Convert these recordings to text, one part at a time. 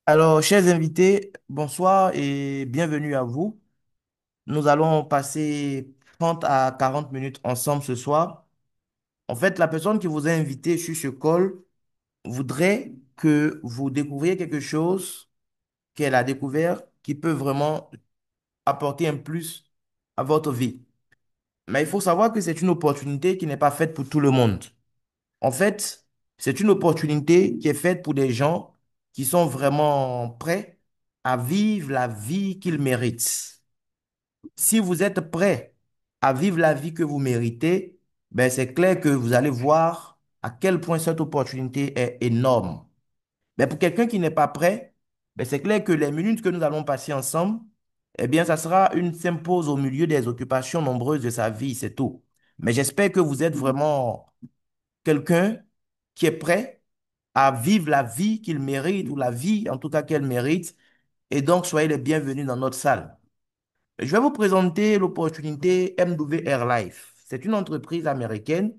Alors, chers invités, bonsoir et bienvenue à vous. Nous allons passer 30 à 40 minutes ensemble ce soir. En fait, la personne qui vous a invité sur ce call voudrait que vous découvriez quelque chose qu'elle a découvert qui peut vraiment apporter un plus à votre vie. Mais il faut savoir que c'est une opportunité qui n'est pas faite pour tout le monde. En fait, c'est une opportunité qui est faite pour des gens qui sont vraiment prêts à vivre la vie qu'ils méritent. Si vous êtes prêt à vivre la vie que vous méritez, ben c'est clair que vous allez voir à quel point cette opportunité est énorme. Mais pour quelqu'un qui n'est pas prêt, ben c'est clair que les minutes que nous allons passer ensemble, eh bien, ça sera une simple pause au milieu des occupations nombreuses de sa vie, c'est tout. Mais j'espère que vous êtes vraiment quelqu'un qui est prêt à vivre la vie qu'il mérite ou la vie en tout cas qu'elle mérite. Et donc, soyez les bienvenus dans notre salle. Je vais vous présenter l'opportunité MW Life. C'est une entreprise américaine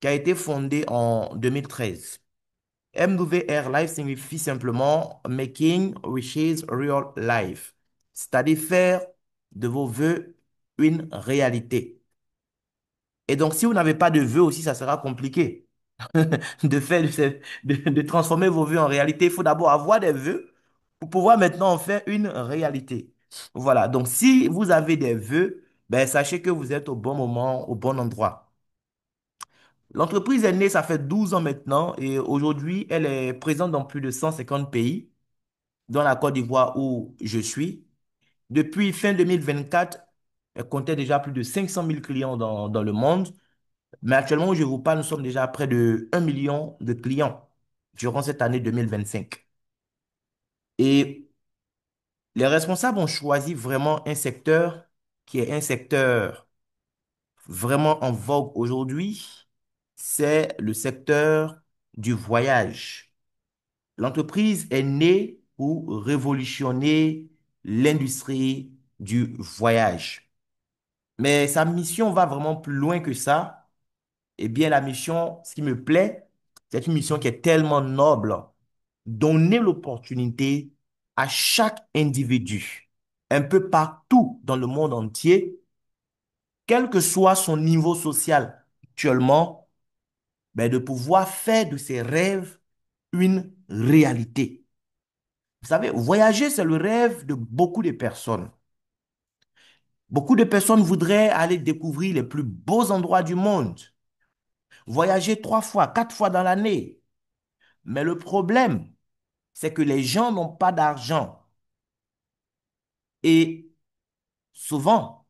qui a été fondée en 2013. MW Life signifie simplement Making Wishes Real Life, c'est-à-dire faire de vos vœux une réalité. Et donc, si vous n'avez pas de vœux aussi, ça sera compliqué. De faire de transformer vos vœux en réalité. Il faut d'abord avoir des vœux pour pouvoir maintenant en faire une réalité. Voilà. Donc, si vous avez des vœux, ben, sachez que vous êtes au bon moment, au bon endroit. L'entreprise est née, ça fait 12 ans maintenant et aujourd'hui, elle est présente dans plus de 150 pays, dont la Côte d'Ivoire où je suis. Depuis fin 2024, elle comptait déjà plus de 500 000 clients dans le monde. Mais actuellement où je vous parle, nous sommes déjà à près de 1 million de clients durant cette année 2025. Et les responsables ont choisi vraiment un secteur qui est un secteur vraiment en vogue aujourd'hui. C'est le secteur du voyage. L'entreprise est née pour révolutionner l'industrie du voyage. Mais sa mission va vraiment plus loin que ça. Eh bien, la mission, ce qui me plaît, c'est une mission qui est tellement noble. Donner l'opportunité à chaque individu, un peu partout dans le monde entier, quel que soit son niveau social actuellement, ben, de pouvoir faire de ses rêves une réalité. Vous savez, voyager, c'est le rêve de beaucoup de personnes. Beaucoup de personnes voudraient aller découvrir les plus beaux endroits du monde, voyager 3 fois, 4 fois dans l'année. Mais le problème, c'est que les gens n'ont pas d'argent. Et souvent,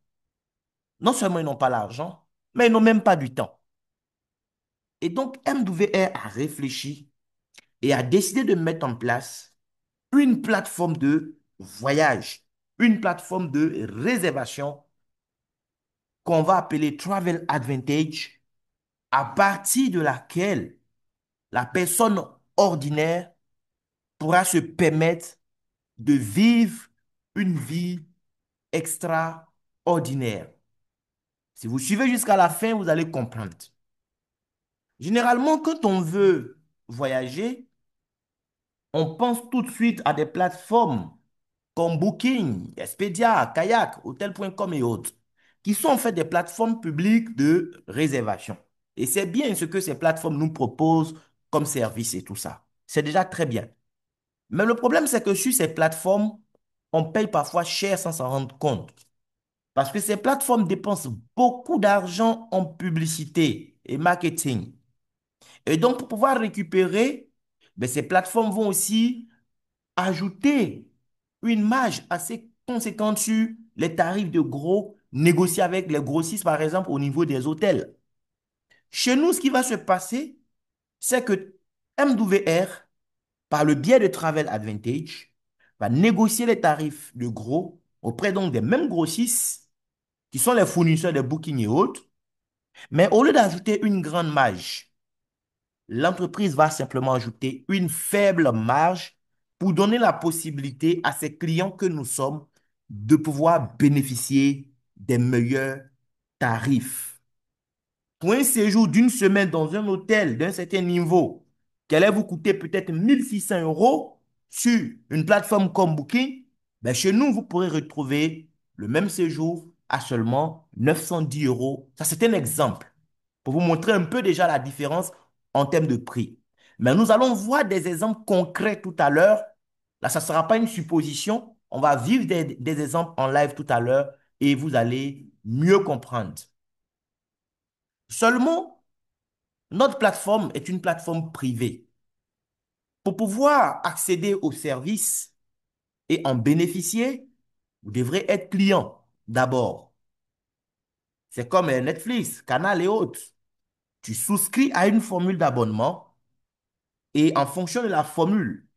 non seulement ils n'ont pas l'argent, mais ils n'ont même pas du temps. Et donc, MWR a réfléchi et a décidé de mettre en place une plateforme de voyage, une plateforme de réservation qu'on va appeler Travel Advantage, à partir de laquelle la personne ordinaire pourra se permettre de vivre une vie extraordinaire. Si vous suivez jusqu'à la fin, vous allez comprendre. Généralement, quand on veut voyager, on pense tout de suite à des plateformes comme Booking, Expedia, Kayak, Hotel.com et autres, qui sont en fait des plateformes publiques de réservation. Et c'est bien ce que ces plateformes nous proposent comme service et tout ça. C'est déjà très bien. Mais le problème, c'est que sur ces plateformes, on paye parfois cher sans s'en rendre compte. Parce que ces plateformes dépensent beaucoup d'argent en publicité et marketing. Et donc, pour pouvoir récupérer, ben, ces plateformes vont aussi ajouter une marge assez conséquente sur les tarifs de gros négociés avec les grossistes, par exemple, au niveau des hôtels. Chez nous, ce qui va se passer, c'est que MWR, par le biais de Travel Advantage, va négocier les tarifs de gros auprès donc des mêmes grossistes qui sont les fournisseurs de Booking et autres. Mais au lieu d'ajouter une grande marge, l'entreprise va simplement ajouter une faible marge pour donner la possibilité à ses clients que nous sommes de pouvoir bénéficier des meilleurs tarifs. Pour un séjour d'une semaine dans un hôtel d'un certain niveau, qui allait vous coûter peut-être 1 600 euros, sur une plateforme comme Booking, ben chez nous, vous pourrez retrouver le même séjour à seulement 910 euros. Ça, c'est un exemple pour vous montrer un peu déjà la différence en termes de prix. Mais nous allons voir des exemples concrets tout à l'heure. Là, ça ne sera pas une supposition. On va vivre des exemples en live tout à l'heure et vous allez mieux comprendre. Seulement, notre plateforme est une plateforme privée. Pour pouvoir accéder aux services et en bénéficier, vous devrez être client d'abord. C'est comme Netflix, Canal et autres. Tu souscris à une formule d'abonnement et en fonction de la formule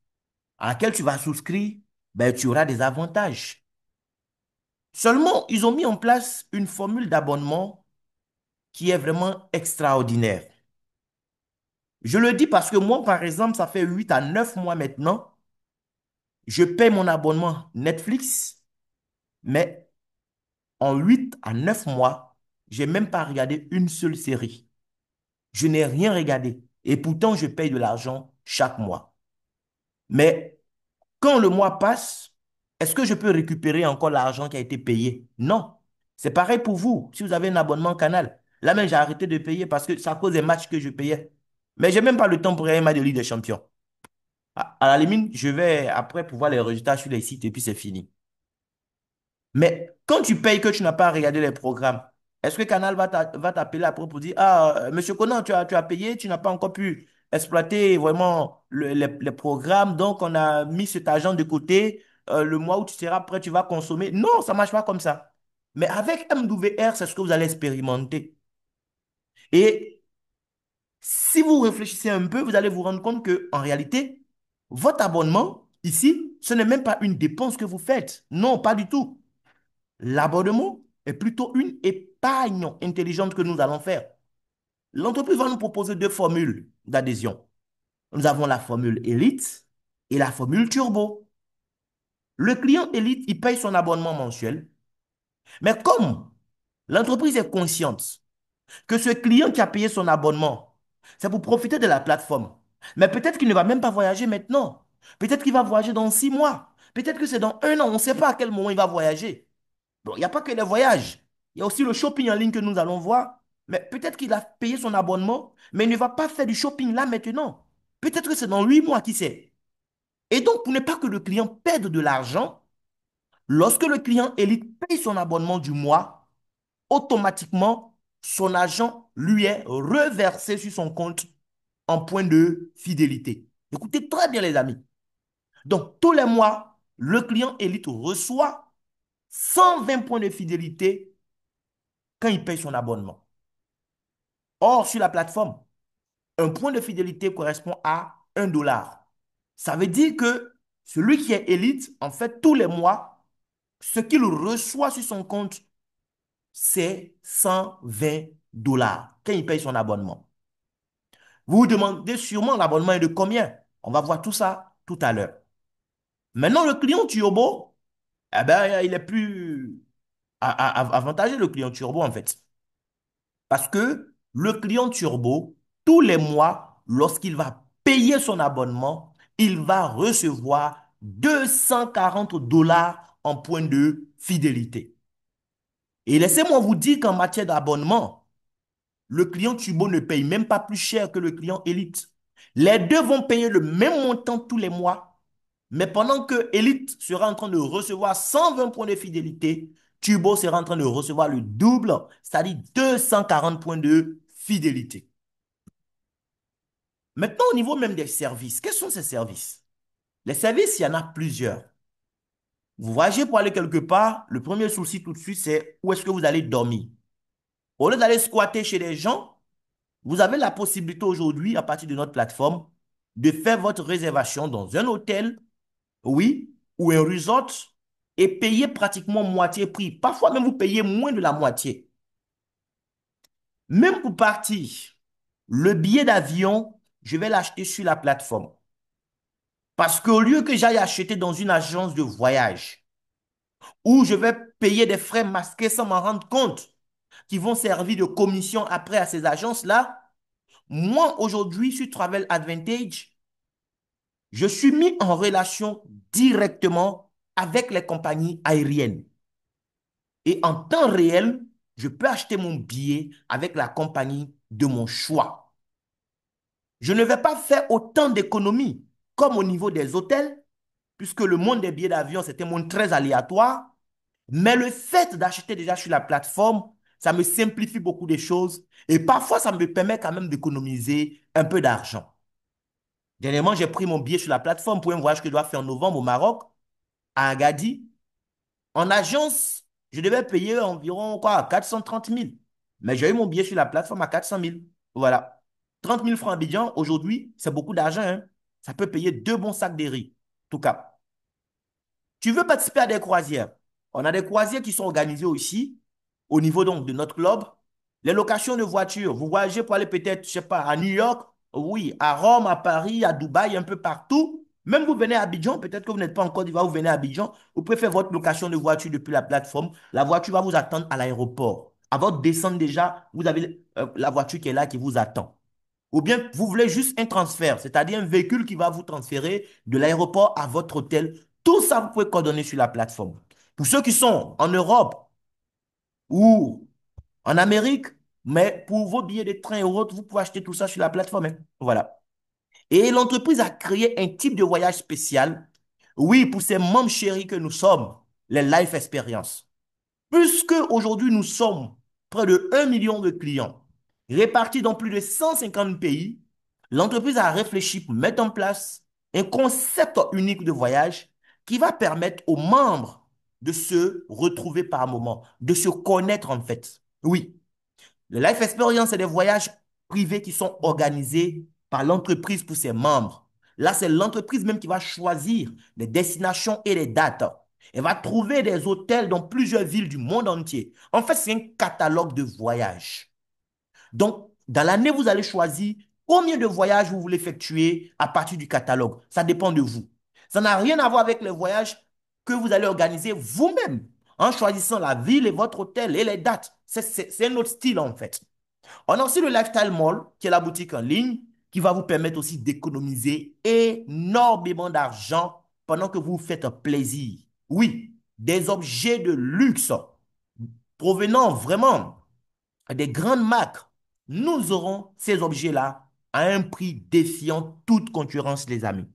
à laquelle tu vas souscrire, ben, tu auras des avantages. Seulement, ils ont mis en place une formule d'abonnement qui est vraiment extraordinaire. Je le dis parce que moi, par exemple, ça fait 8 à 9 mois maintenant, je paie mon abonnement Netflix, mais en 8 à 9 mois, j'ai même pas regardé une seule série. Je n'ai rien regardé. Et pourtant, je paye de l'argent chaque mois. Mais quand le mois passe, est-ce que je peux récupérer encore l'argent qui a été payé? Non. C'est pareil pour vous, si vous avez un abonnement Canal. Là même, j'ai arrêté de payer parce que c'est à cause des matchs que je payais. Mais je n'ai même pas le temps pour regarder un match de Ligue des Champions. À la limite, je vais après pour voir les résultats sur les sites et puis c'est fini. Mais quand tu payes que tu n'as pas regardé les programmes, est-ce que Canal va t'appeler après pour dire, ah, Monsieur Conan, tu as payé, tu n'as pas encore pu exploiter vraiment les programmes, donc on a mis cet argent de côté, le mois où tu seras prêt, tu vas consommer. Non, ça ne marche pas comme ça. Mais avec MWR, c'est ce que vous allez expérimenter. Et si vous réfléchissez un peu, vous allez vous rendre compte que en réalité, votre abonnement, ici, ce n'est même pas une dépense que vous faites. Non, pas du tout. L'abonnement est plutôt une épargne intelligente que nous allons faire. L'entreprise va nous proposer deux formules d'adhésion. Nous avons la formule Elite et la formule Turbo. Le client Elite, il paye son abonnement mensuel, mais comme l'entreprise est consciente que ce client qui a payé son abonnement, c'est pour profiter de la plateforme, mais peut-être qu'il ne va même pas voyager maintenant. Peut-être qu'il va voyager dans 6 mois. Peut-être que c'est dans un an. On ne sait pas à quel moment il va voyager. Bon, il n'y a pas que les voyages. Il y a aussi le shopping en ligne que nous allons voir. Mais peut-être qu'il a payé son abonnement, mais il ne va pas faire du shopping là maintenant. Peut-être que c'est dans 8 mois, qui sait. Et donc, pour ne pas que le client perde de l'argent, lorsque le client élite paye son abonnement du mois, automatiquement, son argent lui est reversé sur son compte en point de fidélité. Écoutez très bien, les amis. Donc, tous les mois, le client élite reçoit 120 points de fidélité quand il paye son abonnement. Or, sur la plateforme, un point de fidélité correspond à 1 dollar. Ça veut dire que celui qui est élite, en fait, tous les mois, ce qu'il reçoit sur son compte, c'est 120 dollars quand il paye son abonnement. Vous vous demandez sûrement l'abonnement est de combien? On va voir tout ça tout à l'heure. Maintenant, le client Turbo, eh ben, il est plus avantageux, le client Turbo, en fait. Parce que le client Turbo, tous les mois, lorsqu'il va payer son abonnement, il va recevoir 240 dollars en point de fidélité. Et laissez-moi vous dire qu'en matière d'abonnement, le client Turbo ne paye même pas plus cher que le client Elite. Les deux vont payer le même montant tous les mois, mais pendant que Elite sera en train de recevoir 120 points de fidélité, Turbo sera en train de recevoir le double, c'est-à-dire 240 points de fidélité. Maintenant, au niveau même des services, quels sont ces services? Les services, il y en a plusieurs. Vous voyagez pour aller quelque part, le premier souci tout de suite, c'est où est-ce que vous allez dormir. Au lieu d'aller squatter chez les gens, vous avez la possibilité aujourd'hui, à partir de notre plateforme, de faire votre réservation dans un hôtel, oui, ou un resort, et payer pratiquement moitié prix. Parfois même, vous payez moins de la moitié. Même pour partir, le billet d'avion, je vais l'acheter sur la plateforme. Parce qu'au lieu que j'aille acheter dans une agence de voyage, où je vais payer des frais masqués sans m'en rendre compte, qui vont servir de commission après à ces agences-là, moi, aujourd'hui, sur Travel Advantage, Je suis mis en relation directement avec les compagnies aériennes. Et en temps réel, je peux acheter mon billet avec la compagnie de mon choix. Je ne vais pas faire autant d'économies comme au niveau des hôtels, puisque le monde des billets d'avion, c'est un monde très aléatoire. Mais le fait d'acheter déjà sur la plateforme, ça me simplifie beaucoup de choses. Et parfois, ça me permet quand même d'économiser un peu d'argent. Dernièrement, j'ai pris mon billet sur la plateforme pour un voyage que je dois faire en novembre au Maroc, à Agadir. En agence, je devais payer environ quoi, 430 000. Mais j'ai eu mon billet sur la plateforme à 400 000. Voilà. 30 000 francs à Abidjan, aujourd'hui, c'est beaucoup d'argent, hein. Ça peut payer deux bons sacs de riz. En tout cas, tu veux participer à des croisières. On a des croisières qui sont organisées aussi, au niveau donc de notre club. Les locations de voitures. Vous voyagez pour aller peut-être, je sais pas, à New York, oui, à Rome, à Paris, à Dubaï, un peu partout. Même vous venez à Abidjan, peut-être que vous n'êtes pas en Côte d'Ivoire, vous venez à Abidjan, vous pouvez faire votre location de voiture depuis la plateforme. La voiture va vous attendre à l'aéroport. À votre descente déjà, vous avez la voiture qui est là, qui vous attend. Ou bien vous voulez juste un transfert, c'est-à-dire un véhicule qui va vous transférer de l'aéroport à votre hôtel. Tout ça, vous pouvez coordonner sur la plateforme. Pour ceux qui sont en Europe ou en Amérique, mais pour vos billets de train et autres, vous pouvez acheter tout ça sur la plateforme, hein. Voilà. Et l'entreprise a créé un type de voyage spécial, oui, pour ces membres chéris que nous sommes, les Life Experience. Puisque aujourd'hui nous sommes près de 1 million de clients répartis dans plus de 150 pays, l'entreprise a réfléchi pour mettre en place un concept unique de voyage qui va permettre aux membres de se retrouver par moment, de se connaître en fait. Oui, le Life Experience, c'est des voyages privés qui sont organisés par l'entreprise pour ses membres. Là, c'est l'entreprise même qui va choisir les destinations et les dates. Elle va trouver des hôtels dans plusieurs villes du monde entier. En fait, c'est un catalogue de voyages. Donc, dans l'année, vous allez choisir combien de voyages vous voulez effectuer à partir du catalogue. Ça dépend de vous. Ça n'a rien à voir avec les voyages que vous allez organiser vous-même en choisissant la ville et votre hôtel et les dates. C'est un autre style en fait. On a aussi le Lifestyle Mall, qui est la boutique en ligne, qui va vous permettre aussi d'économiser énormément d'argent pendant que vous faites un plaisir. Oui, des objets de luxe provenant vraiment des grandes marques. Nous aurons ces objets-là à un prix défiant toute concurrence, les amis.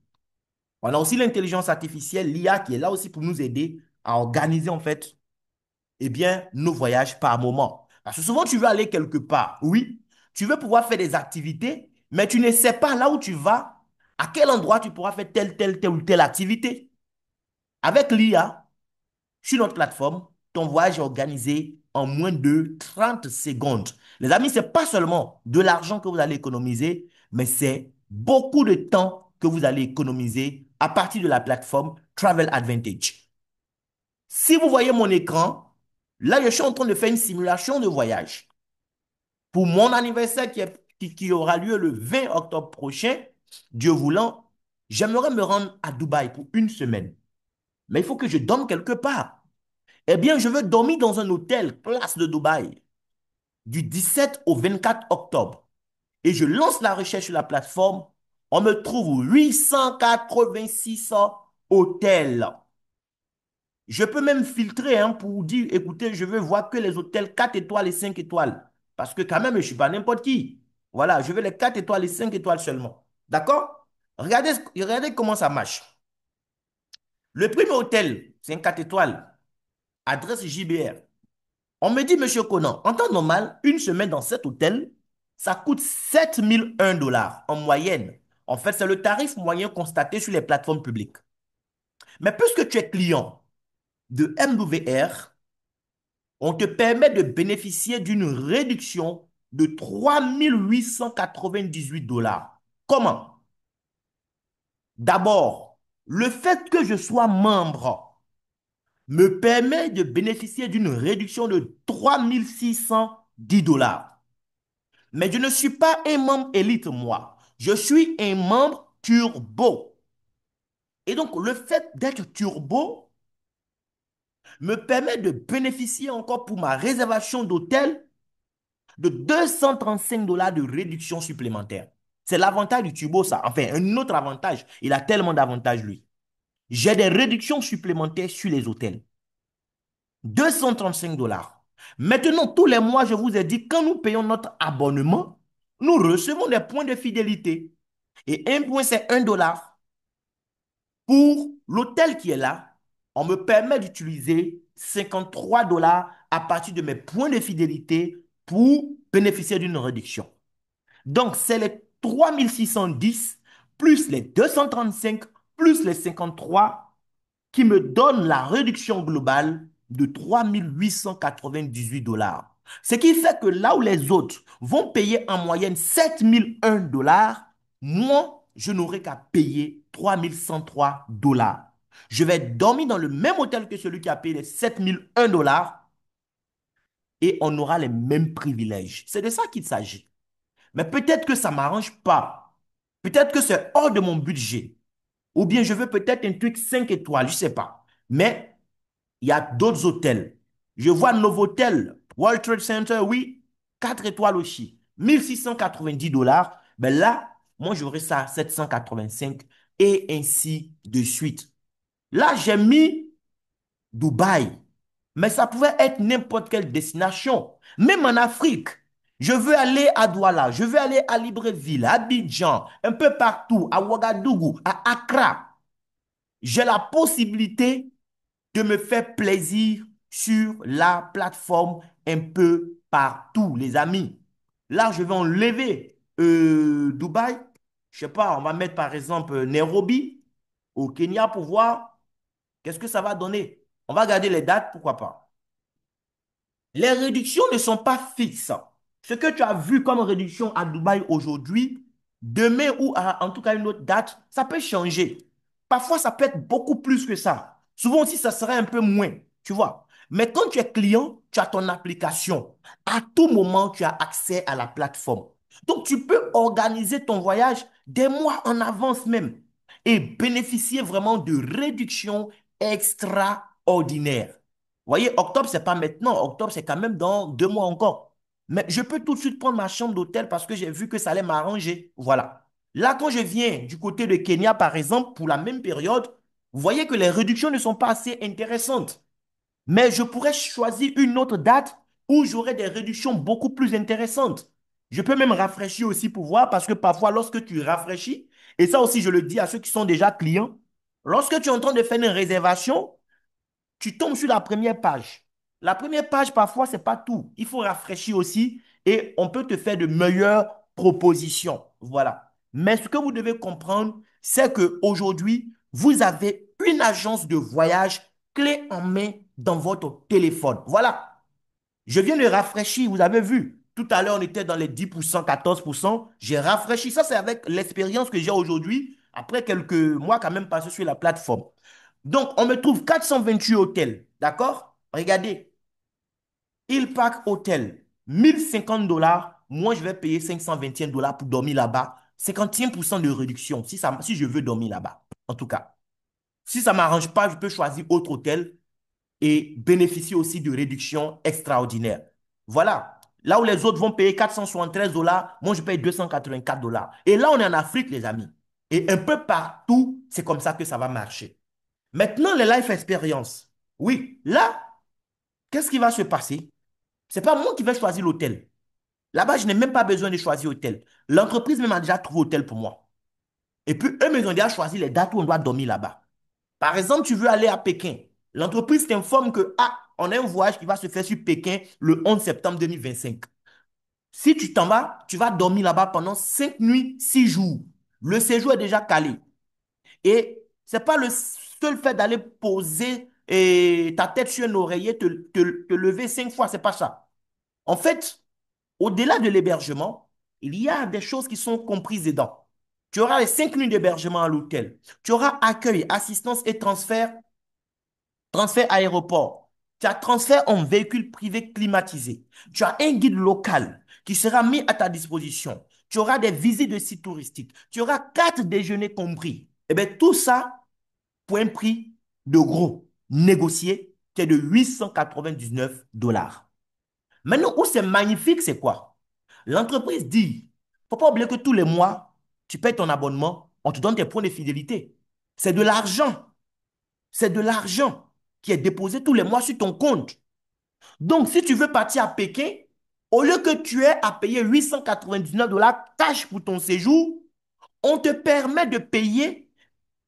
On a aussi l'intelligence artificielle, l'IA, qui est là aussi pour nous aider à organiser en fait eh bien, nos voyages par moment. Parce que souvent, tu veux aller quelque part. Oui, tu veux pouvoir faire des activités, mais tu ne sais pas là où tu vas, à quel endroit tu pourras faire telle ou telle activité. Avec l'IA, sur notre plateforme, ton voyage est organisé en moins de 30 secondes. Les amis, ce n'est pas seulement de l'argent que vous allez économiser, mais c'est beaucoup de temps que vous allez économiser à partir de la plateforme Travel Advantage. Si vous voyez mon écran, là, je suis en train de faire une simulation de voyage. Pour mon anniversaire qui aura lieu le 20 octobre prochain, Dieu voulant, j'aimerais me rendre à Dubaï pour une semaine. Mais il faut que je dorme quelque part. Eh bien, je veux dormir dans un hôtel, place de Dubaï, du 17 au 24 octobre. Et je lance la recherche sur la plateforme. On me trouve 886 hôtels. Je peux même filtrer hein, pour dire, écoutez, je veux voir que les hôtels 4 étoiles et 5 étoiles. Parce que quand même, je ne suis pas n'importe qui. Voilà, je veux les 4 étoiles et 5 étoiles seulement. D'accord? Regardez comment ça marche. Le premier hôtel, c'est un 4 étoiles. Adresse JBR. On me dit, monsieur Conan, en temps normal, une semaine dans cet hôtel, ça coûte 7 001 $ en moyenne. En fait, c'est le tarif moyen constaté sur les plateformes publiques. Mais puisque tu es client de MWR, on te permet de bénéficier d'une réduction de 3 898 $. Comment? D'abord, le fait que je sois membre me permet de bénéficier d'une réduction de 3 610 $. Mais je ne suis pas un membre élite, moi. Je suis un membre turbo. Et donc, le fait d'être turbo me permet de bénéficier encore pour ma réservation d'hôtel de 235 $ de réduction supplémentaire. C'est l'avantage du Turbo, ça. Enfin, un autre avantage. Il a tellement d'avantages, lui. J'ai des réductions supplémentaires sur les hôtels. 235 $. Maintenant, tous les mois, je vous ai dit, quand nous payons notre abonnement, nous recevons des points de fidélité. Et un point, c'est 1 $. Pour l'hôtel qui est là, on me permet d'utiliser 53 $ à partir de mes points de fidélité pour bénéficier d'une réduction. Donc, c'est les 3610 plus les 235 plus les 53 qui me donnent la réduction globale de 3898 $. Ce qui fait que là où les autres vont payer en moyenne 7001 $, moi, je n'aurai qu'à payer 3103 $. Je vais dormir dans le même hôtel que celui qui a payé les 7001 $ et on aura les mêmes privilèges. C'est de ça qu'il s'agit. Mais peut-être que ça ne m'arrange pas. Peut-être que c'est hors de mon budget. Ou bien je veux peut-être un truc 5 étoiles, je ne sais pas. Mais il y a d'autres hôtels. Je vois Novotel, World Trade Center, oui, 4 étoiles aussi. 1690 $. Mais là, moi, j'aurais ça à 785 et ainsi de suite. Là, j'ai mis Dubaï. Mais ça pouvait être n'importe quelle destination. Même en Afrique. Je veux aller à Douala, je veux aller à Libreville, à Abidjan, un peu partout, à Ouagadougou, à Accra. J'ai la possibilité de me faire plaisir sur la plateforme un peu partout, les amis. Là, je vais enlever Dubaï. Je sais pas, on va mettre par exemple Nairobi au Kenya pour voir qu'est-ce que ça va donner. On va garder les dates, pourquoi pas. Les réductions ne sont pas fixes. Ce que tu as vu comme réduction à Dubaï aujourd'hui, demain ou à en tout cas une autre date, ça peut changer. Parfois, ça peut être beaucoup plus que ça. Souvent aussi, ça serait un peu moins, tu vois. Mais quand tu es client, tu as ton application. À tout moment, tu as accès à la plateforme. Donc, tu peux organiser ton voyage des mois en avance même et bénéficier vraiment de réductions extraordinaires. Vous voyez, octobre, c'est pas maintenant. Octobre, c'est quand même dans 2 mois encore. Mais je peux tout de suite prendre ma chambre d'hôtel parce que j'ai vu que ça allait m'arranger. Voilà. Là, quand je viens du côté de Kenya, par exemple, pour la même période, vous voyez que les réductions ne sont pas assez intéressantes. Mais je pourrais choisir une autre date où j'aurai des réductions beaucoup plus intéressantes. Je peux même rafraîchir aussi pour voir parce que parfois, lorsque tu rafraîchis, et ça aussi, je le dis à ceux qui sont déjà clients, lorsque tu es en train de faire une réservation, tu tombes sur la première page. La première page, parfois, ce n'est pas tout. Il faut rafraîchir aussi et on peut te faire de meilleures propositions. Voilà. Mais ce que vous devez comprendre, c'est qu'aujourd'hui, vous avez une agence de voyage clé en main dans votre téléphone. Voilà. Je viens de rafraîchir, vous avez vu. Tout à l'heure, on était dans les 10%, 14%. J'ai rafraîchi. Ça, c'est avec l'expérience que j'ai aujourd'hui, après quelques mois quand même passé sur la plateforme. Donc, on me trouve 428 hôtels. D'accord? Regardez. Il Park Hotel, 1050 $. Moi, je vais payer 521 $ pour dormir là-bas. 51% de réduction si je veux dormir là-bas. En tout cas. Si ça ne m'arrange pas, je peux choisir autre hôtel et bénéficier aussi de réductions extraordinaires. Voilà. Là où les autres vont payer 473 $, moi, je paye 284 $. Et là, on est en Afrique, les amis. Et un peu partout, c'est comme ça que ça va marcher. Maintenant, les life experience. Oui, là, qu'est-ce qui va se passer? Ce n'est pas moi qui vais choisir l'hôtel. Là-bas, je n'ai même pas besoin de choisir l'hôtel. L'entreprise même a déjà trouvé l'hôtel pour moi. Et puis, eux, ils ont déjà choisi les dates où on doit dormir là-bas. Par exemple, tu veux aller à Pékin. L'entreprise t'informe que, ah, on a un voyage qui va se faire sur Pékin le 11 septembre 2025. Si tu t'en vas, tu vas dormir là-bas pendant 5 nuits, 6 jours. Le séjour est déjà calé. Et ce n'est pas le seul fait d'aller poser ta tête sur un oreiller, te lever 5 fois, ce n'est pas ça. En fait, au-delà de l'hébergement, il y a des choses qui sont comprises dedans. Tu auras les 5 nuits d'hébergement à l'hôtel. Tu auras accueil, assistance et transfert aéroport. Tu as transfert en véhicule privé climatisé. Tu as un guide local qui sera mis à ta disposition. Tu auras des visites de sites touristiques. Tu auras 4 déjeuners compris. Et bien, tout ça pour un prix de gros négocié qui est de 899 $. Maintenant, où c'est magnifique, c'est quoi? L'entreprise dit, il ne faut pas oublier que tous les mois, tu payes ton abonnement, on te donne tes points de fidélité. C'est de l'argent. C'est de l'argent qui est déposé tous les mois sur ton compte. Donc, si tu veux partir à Pékin, au lieu que tu aies à payer 899 $ cash pour ton séjour, on te permet de payer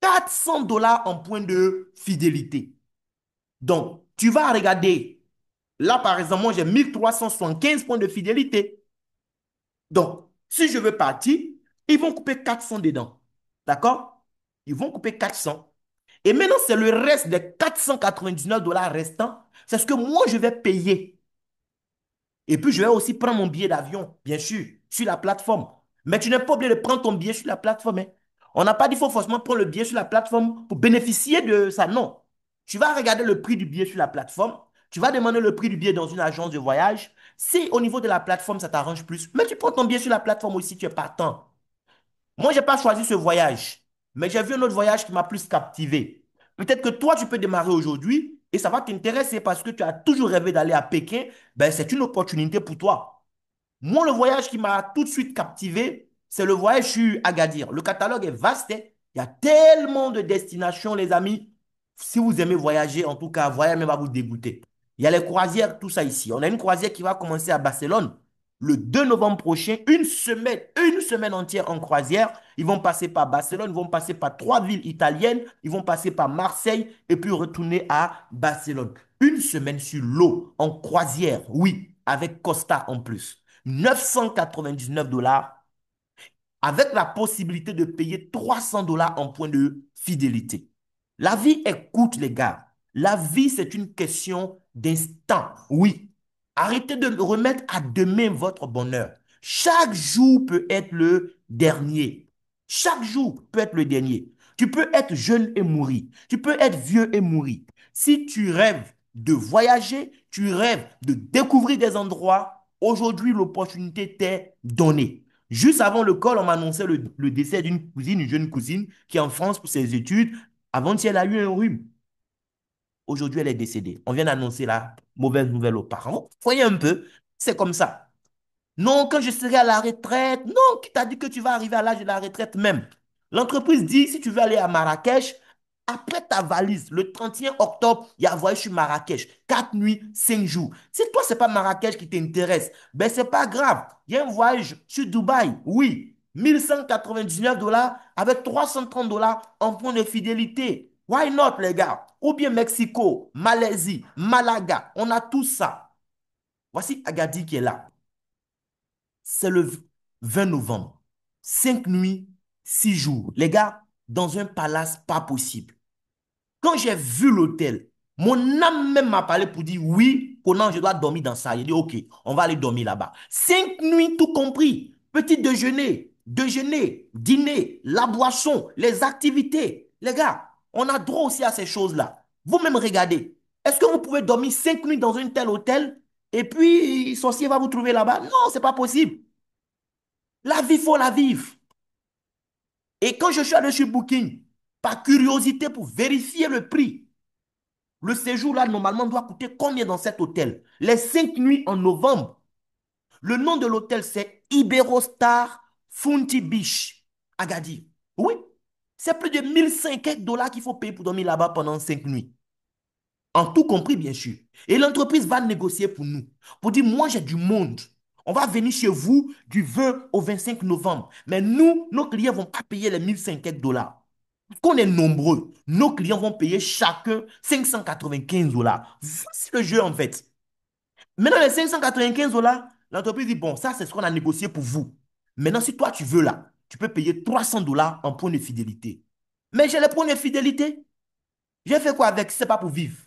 400 $ en points de fidélité. Donc, tu vas regarder. Là, par exemple, moi, j'ai 1375 points de fidélité. Donc, si je veux partir, ils vont couper 400 dedans. D'accord? Ils vont couper 400. Et maintenant, c'est le reste des 499 $ restants. C'est ce que moi, je vais payer. Et puis, je vais aussi prendre mon billet d'avion, bien sûr, sur la plateforme. Mais tu n'es pas obligé de prendre ton billet sur la plateforme, hein. On n'a pas dit qu'il faut forcément prendre le billet sur la plateforme pour bénéficier de ça. Non. Tu vas regarder le prix du billet sur la plateforme. Tu vas demander le prix du billet dans une agence de voyage. Si au niveau de la plateforme, ça t'arrange plus, mais tu prends ton billet sur la plateforme aussi, tu es partant. Moi, je n'ai pas choisi ce voyage, mais j'ai vu un autre voyage qui m'a plus captivé. Peut-être que toi, tu peux démarrer aujourd'hui et ça va t'intéresser parce que tu as toujours rêvé d'aller à Pékin. Ben, c'est une opportunité pour toi. Moi, le voyage qui m'a tout de suite captivé, c'est le voyage sur Agadir. Le catalogue est vaste, hein. Il y a tellement de destinations, les amis. Si vous aimez voyager, en tout cas, voyage même va vous dégoûter. Il y a les croisières, tout ça ici. On a une croisière qui va commencer à Barcelone le 2 novembre prochain, une semaine entière en croisière. Ils vont passer par Barcelone, ils vont passer par trois villes italiennes, ils vont passer par Marseille et puis retourner à Barcelone. Une semaine sur l'eau, en croisière, oui, avec Costa en plus. 999 $ avec la possibilité de payer 300 $ en point de fidélité. La vie est courte, les gars. La vie, c'est une question d'instant. Oui. Arrêtez de remettre à demain votre bonheur. Chaque jour peut être le dernier. Chaque jour peut être le dernier. Tu peux être jeune et mourir. Tu peux être vieux et mourir. Si tu rêves de voyager, tu rêves de découvrir des endroits, aujourd'hui, l'opportunité t'est donnée. Juste avant le call, on m'annonçait le décès d'une cousine, une jeune cousine, qui est en France pour ses études. Avant-hier, elle a eu un rhume. Aujourd'hui, elle est décédée. On vient d'annoncer la mauvaise nouvelle aux parents. Vous voyez un peu, c'est comme ça. Non, quand je serai à la retraite. Non, qui t'a dit que tu vas arriver à l'âge de la retraite même? L'entreprise dit, si tu veux aller à Marrakech, après ta valise, le 31 octobre, il y a un voyage sur Marrakech. 4 nuits, 5 jours. Si toi, ce n'est pas Marrakech qui t'intéresse, ben c'est pas grave. Il y a un voyage sur Dubaï, oui. 1199 $ avec 330 $ en point de fidélité. Why not, les gars? Ou bien Mexico, Malaisie, Malaga, on a tout ça. Voici Agadir qui est là. C'est le 20 novembre. 5 nuits, 6 jours. Les gars, dans un palace pas possible. Quand j'ai vu l'hôtel, mon âme même m'a parlé pour dire oui, Conan, je dois dormir dans ça. Il dit ok, on va aller dormir là-bas. 5 nuits, tout compris. Petit déjeuner, dîner, la boisson, les activités. Les gars, on a droit aussi à ces choses-là. Vous-même regardez. Est-ce que vous pouvez dormir 5 nuits dans un tel hôtel et puis sorcier va vous trouver là-bas? Non, c'est pas possible. La vie, il faut la vivre. Et quand je suis allé sur Booking, par curiosité pour vérifier le prix, le séjour là, normalement, doit coûter combien dans cet hôtel? Les 5 nuits en novembre. Le nom de l'hôtel, c'est Iberostar Funty Beach, Agadir. Oui, c'est plus de 1 500 $ qu'il faut payer pour dormir là-bas pendant 5 nuits. En tout compris, bien sûr. Et l'entreprise va négocier pour nous. Pour dire, moi, j'ai du monde. On va venir chez vous du 20 au 25 novembre. Mais nous, nos clients ne vont pas payer les 1 500 $. Parce qu'on est nombreux. Nos clients vont payer chacun 595 $. Voici le jeu, en fait. Maintenant, les 595 $, l'entreprise dit, bon, ça, c'est ce qu'on a négocié pour vous. Maintenant, si toi, tu veux là, tu peux payer 300 $ en points de fidélité. Mais j'ai les points de fidélité. J'ai fait quoi avec? C'est pas pour vivre.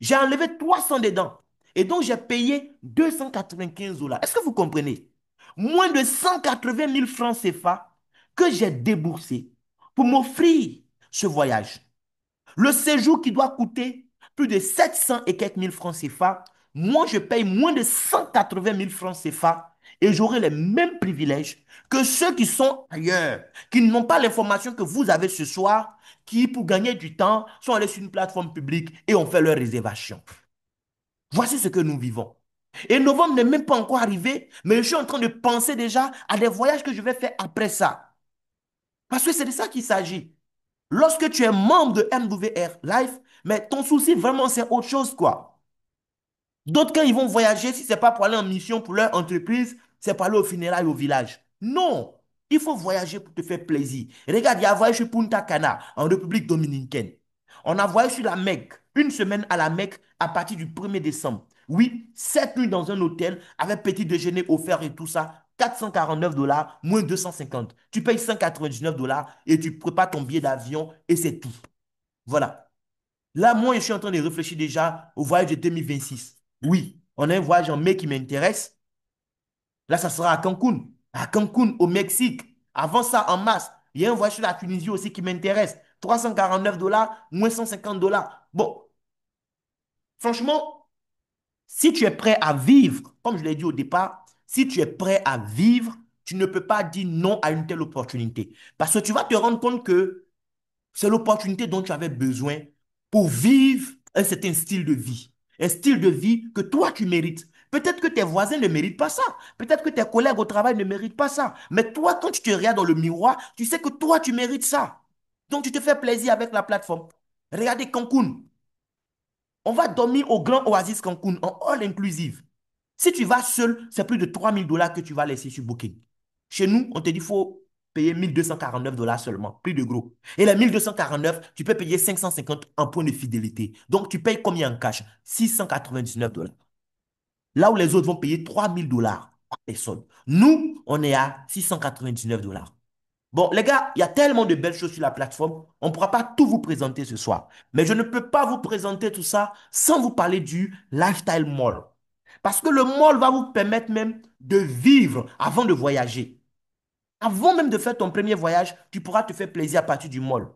J'ai enlevé 300 dedans. Et donc, j'ai payé 295 $. Est-ce que vous comprenez? Moins de 180 000 francs CFA que j'ai déboursé pour m'offrir ce voyage. Le séjour qui doit coûter plus de 700 et quelques mille francs CFA, moi, je paye moins de 180 000 francs CFA et j'aurai les mêmes privilèges que ceux qui sont ailleurs, qui n'ont pas l'information que vous avez ce soir, qui, pour gagner du temps, sont allés sur une plateforme publique et ont fait leur réservation. Voici ce que nous vivons. Et novembre n'est même pas encore arrivé, mais je suis en train de penser déjà à des voyages que je vais faire après ça. Parce que c'est de ça qu'il s'agit. Lorsque tu es membre de MWR Life, mais ton souci vraiment c'est autre chose, quoi. D'autres, quand ils vont voyager, si ce n'est pas pour aller en mission pour leur entreprise, c'est pour aller au funérailles au village. Non, il faut voyager pour te faire plaisir. Regarde, il y a voyagé sur Punta Cana, en République dominicaine. On a voyagé sur la Mecque, une semaine à la Mecque à partir du 1er décembre. Oui, 7 nuits dans un hôtel avec petit déjeuner offert et tout ça. 449 $, moins 250. Tu payes 199 $ et tu prépares ton billet d'avion et c'est tout. Voilà. Là, moi, je suis en train de réfléchir déjà au voyage de 2026. Oui, on a un voyage en mai qui m'intéresse. Là, ça sera à Cancun. À Cancun, au Mexique. Avant ça, en mars, il y a un voyage sur la Tunisie aussi qui m'intéresse. 349 $, moins 150 $. Bon, franchement, si tu es prêt à vivre, comme je l'ai dit au départ, si tu es prêt à vivre, tu ne peux pas dire non à une telle opportunité. Parce que tu vas te rendre compte que c'est l'opportunité dont tu avais besoin pour vivre un certain style de vie. Un style de vie que toi, tu mérites. Peut-être que tes voisins ne méritent pas ça. Peut-être que tes collègues au travail ne méritent pas ça. Mais toi, quand tu te regardes dans le miroir, tu sais que toi, tu mérites ça. Donc, tu te fais plaisir avec la plateforme. Regardez Cancun. On va dormir au Grand Oasis Cancun en all inclusive. Si tu vas seul, c'est plus de 3 000 $ que tu vas laisser sur Booking. Chez nous, on te dit qu'il faut payer 1 249 $ seulement, plus de gros. Et les 1 249, tu peux payer 550 en point de fidélité. Donc, tu payes combien en cash? 699 $. Là où les autres vont payer 3 000 $ par personne. Nous, on est à 699 $. Bon, les gars, il y a tellement de belles choses sur la plateforme, on ne pourra pas tout vous présenter ce soir. Mais je ne peux pas vous présenter tout ça sans vous parler du Lifestyle Mall. Parce que le mall va vous permettre même de vivre avant de voyager. Avant même de faire ton premier voyage, tu pourras te faire plaisir à partir du mall.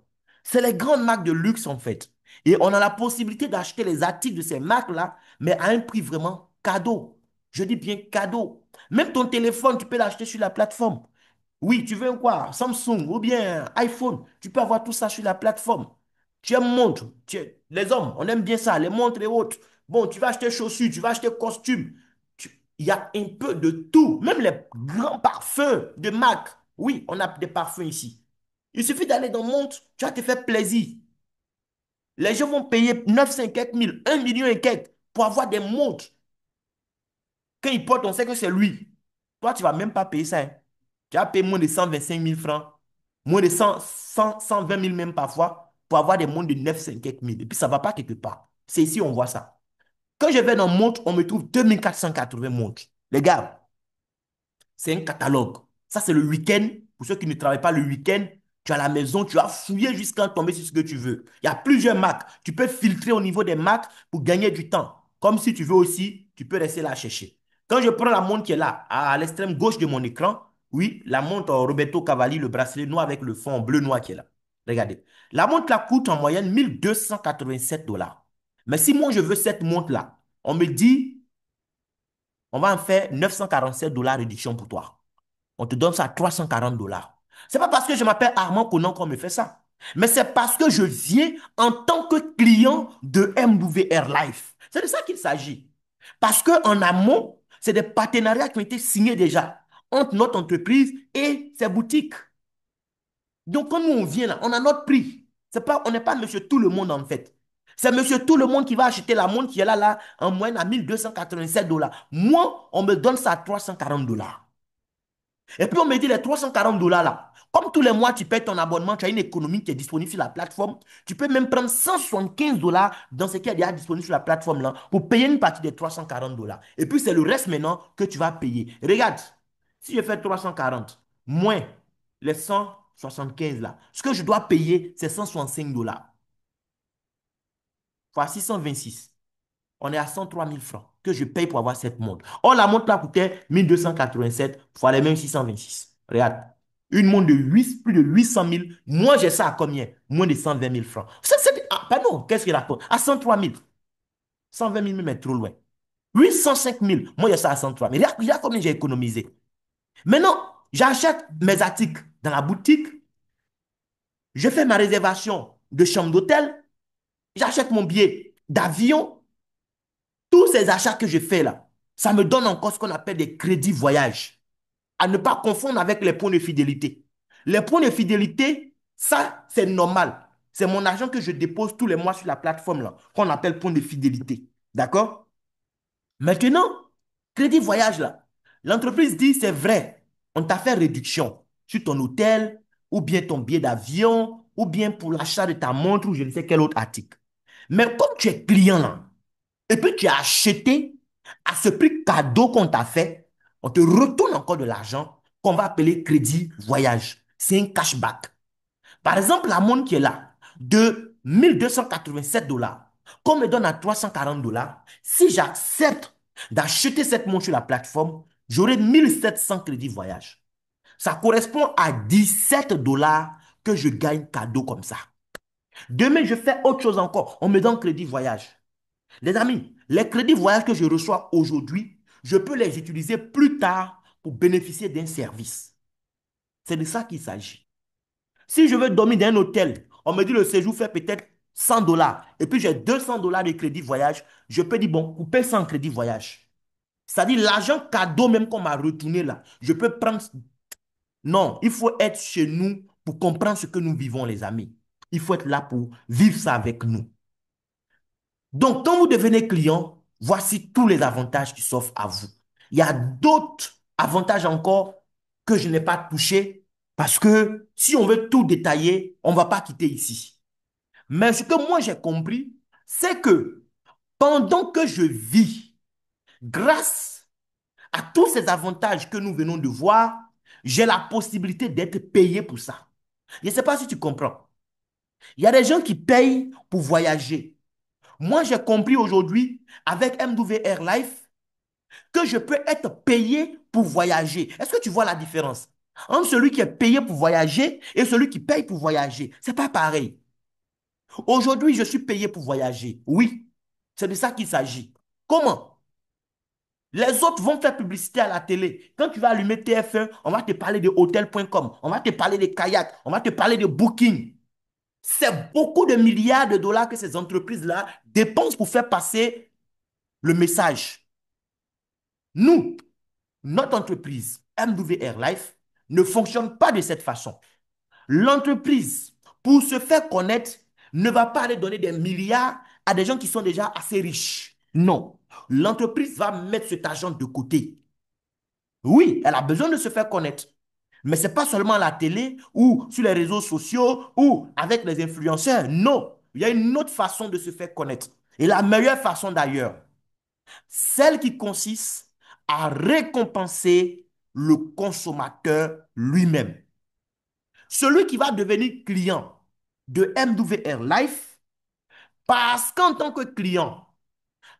C'est les grandes marques de luxe en fait. Et on a la possibilité d'acheter les articles de ces marques-là, mais à un prix vraiment cadeau. Je dis bien cadeau. Même ton téléphone, tu peux l'acheter sur la plateforme. Oui, tu veux quoi? Samsung ou bien iPhone. Tu peux avoir tout ça sur la plateforme. Tu aimes montre. Les hommes, on aime bien ça, les montres et autres. Bon, tu vas acheter chaussures, tu vas acheter costumes. Il y a un peu de tout. Même les grands parfums de marque. Oui, on a des parfums ici. Il suffit d'aller dans montre, tu vas te faire plaisir. Les gens vont payer 900 et quelques mille, 1 million et quelques pour avoir des montres. Quand ils portent, on sait que c'est lui. Toi, tu ne vas même pas payer ça, hein. Tu vas payer moins de 125 000 francs, moins de 120 000 même parfois, pour avoir des montres de 950 000. Et puis, ça ne va pas quelque part. C'est ici on voit ça. Quand je vais dans montre, on me trouve 2480 montres. Les gars, c'est un catalogue. Ça, c'est le week-end. Pour ceux qui ne travaillent pas le week-end, tu es à la maison, tu as fouillé jusqu'à tomber sur ce que tu veux. Il y a plusieurs marques. Tu peux filtrer au niveau des marques pour gagner du temps. Comme si tu veux aussi, tu peux rester là chercher. Quand je prends la montre qui est là, à l'extrême gauche de mon écran, oui, la montre Roberto Cavalli, le bracelet noir avec le fond bleu-noir qui est là. Regardez. La montre là coûte en moyenne 1 287 $. Mais si moi je veux cette montre-là, on me dit, on va en faire 947 $ réduction pour toi. On te donne ça à 340 $. C'est pas parce que je m'appelle Armand Conan qu'on me fait ça. Mais c'est parce que je viens en tant que client de MWR Life. C'est de ça qu'il s'agit. Parce qu'en amont, c'est des partenariats qui ont été signés déjà entre notre entreprise et ses boutiques. Donc, quand nous, on vient là, on a notre prix. C'est pas, on n'est pas monsieur tout le monde en fait. C'est monsieur tout le monde qui va acheter la montre qui est là, en moyenne à 1 287 $. Moi, on me donne ça à 340 $. Et puis on me dit les 340 $ là. Comme tous les mois, tu payes ton abonnement, tu as une économie qui est disponible sur la plateforme. Tu peux même prendre 175 $ dans ce qui est déjà disponible sur la plateforme là pour payer une partie des 340 $. Et puis c'est le reste maintenant que tu vas payer. Regarde, si je fais 340 moins les 175 là, ce que je dois payer, c'est 165 $. Fois 626. On est à 103 000 francs que je paye pour avoir cette montre. Or, la montre là coûtait 1287 fois les mêmes 626. Regarde. Une montre de 8, plus de 800 000. Moi, j'ai ça à combien? Moins de 120 000 francs. Pardon, qu'est-ce qu'il raconte? À 103 000. 120 000 même est trop loin. 805 000. Moi, j'ai ça à 103 000. Regarde combien j'ai économisé. Maintenant, j'achète mes articles dans la boutique. Je fais ma réservation de chambre d'hôtel. J'achète mon billet d'avion. Tous ces achats que je fais là, ça me donne encore ce qu'on appelle des crédits voyage. À ne pas confondre avec les points de fidélité. Les points de fidélité, ça, c'est normal. C'est mon argent que je dépose tous les mois sur la plateforme là, qu'on appelle point de fidélité. D'accord? Maintenant, crédit voyage là, l'entreprise dit c'est vrai, on t'a fait réduction sur ton hôtel, ou bien ton billet d'avion, ou bien pour l'achat de ta montre, ou je ne sais quel autre article. Mais comme tu es client là, et puis tu as acheté à ce prix cadeau qu'on t'a fait, on te retourne encore de l'argent qu'on va appeler crédit voyage. C'est un cashback. Par exemple, la montre qui est là, de 1 287 $, qu'on me donne à 340 $, si j'accepte d'acheter cette montre sur la plateforme, j'aurai 1 700 crédits voyage. Ça correspond à 17 $ que je gagne cadeau comme ça. Demain, je fais autre chose encore. On me donne crédit voyage. Les amis, les crédits voyage que je reçois aujourd'hui, je peux les utiliser plus tard pour bénéficier d'un service. C'est de ça qu'il s'agit. Si je veux dormir dans un hôtel, on me dit le séjour fait peut-être 100 $ et puis j'ai 200 $ de crédit voyage, je peux dire, bon, couper 100 crédit voyage. C'est-à-dire l'argent cadeau même qu'on m'a retourné là, je peux prendre. Non, il faut être chez nous pour comprendre ce que nous vivons, les amis. Il faut être là pour vivre ça avec nous. Donc, quand vous devenez client, voici tous les avantages qui s'offrent à vous. Il y a d'autres avantages encore que je n'ai pas touchés parce que si on veut tout détailler, on ne va pas quitter ici. Mais ce que moi j'ai compris, c'est que pendant que je vis, grâce à tous ces avantages que nous venons de voir, j'ai la possibilité d'être payé pour ça. Je ne sais pas si tu comprends. Il y a des gens qui payent pour voyager. Moi, j'ai compris aujourd'hui avec MW Air Life que je peux être payé pour voyager. Est-ce que tu vois la différence entre celui qui est payé pour voyager et celui qui paye pour voyager? C'est pas pareil. Aujourd'hui, je suis payé pour voyager. Oui, c'est de ça qu'il s'agit. Comment? Les autres vont faire publicité à la télé. Quand tu vas allumer TF1, on va te parler de hotel.com, on va te parler de kayak, on va te parler de booking. C'est beaucoup de milliards de dollars que ces entreprises-là dépensent pour faire passer le message. Nous, notre entreprise, MW Air Life, ne fonctionne pas de cette façon. L'entreprise, pour se faire connaître, ne va pas aller donner des milliards à des gens qui sont déjà assez riches. Non. L'entreprise va mettre cet argent de côté. Oui, elle a besoin de se faire connaître. Mais ce n'est pas seulement à la télé ou sur les réseaux sociaux ou avec les influenceurs. Non. Il y a une autre façon de se faire connaître. Et la meilleure façon d'ailleurs, celle qui consiste à récompenser le consommateur lui-même. Celui qui va devenir client de MW Air Life, parce qu'en tant que client,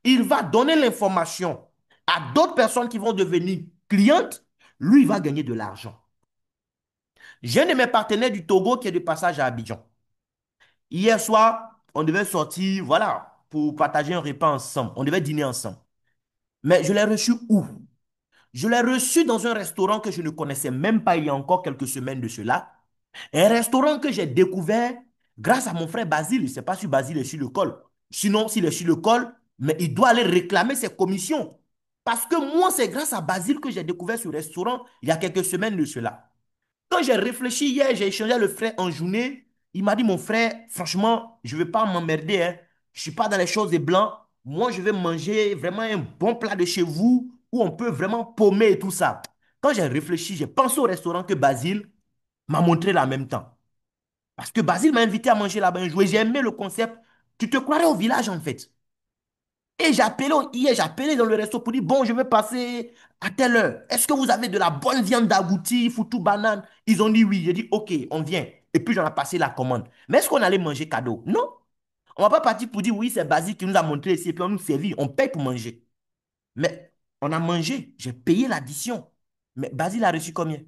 il va donner l'information à d'autres personnes qui vont devenir clientes, lui, il va gagner de l'argent. J'ai un de mes partenaires du Togo qui est de passage à Abidjan. Hier soir, on devait sortir, voilà, pour partager un repas ensemble. On devait dîner ensemble. Mais je l'ai reçu où? Je l'ai reçu dans un restaurant que je ne connaissais même pas il y a encore quelques semaines de cela. Un restaurant que j'ai découvert grâce à mon frère Basile. Je ne sais pas si Basile est sur le col. Sinon, s'il est sur le col, mais il doit aller réclamer ses commissions. Parce que moi, c'est grâce à Basile que j'ai découvert ce restaurant il y a quelques semaines de cela. Quand j'ai réfléchi hier, j'ai échangé avec le frère en journée. Il m'a dit, mon frère, franchement, je ne vais pas m'emmerder, hein. Je ne suis pas dans les choses des blancs. Moi, je vais manger vraiment un bon plat de chez vous où on peut vraiment paumer et tout ça. Quand j'ai réfléchi, j'ai pensé au restaurant que Basile m'a montré là en même temps. Parce que Basile m'a invité à manger là-bas un jour et j'ai aimé le concept. Tu te croirais au village en fait. Et j'ai appelé dans le resto pour dire, bon, je vais passer à telle heure. Est-ce que vous avez de la bonne viande d'agouti, foutou, banane? Ils ont dit oui. J'ai dit, ok, on vient. Et puis, j'en ai passé la commande. Mais est-ce qu'on allait manger cadeau? Non. On ne va pas partir pour dire, oui, c'est Basile qui nous a montré ici, et puis on nous servit. On paye pour manger. Mais on a mangé. J'ai payé l'addition. Mais Basile a reçu combien?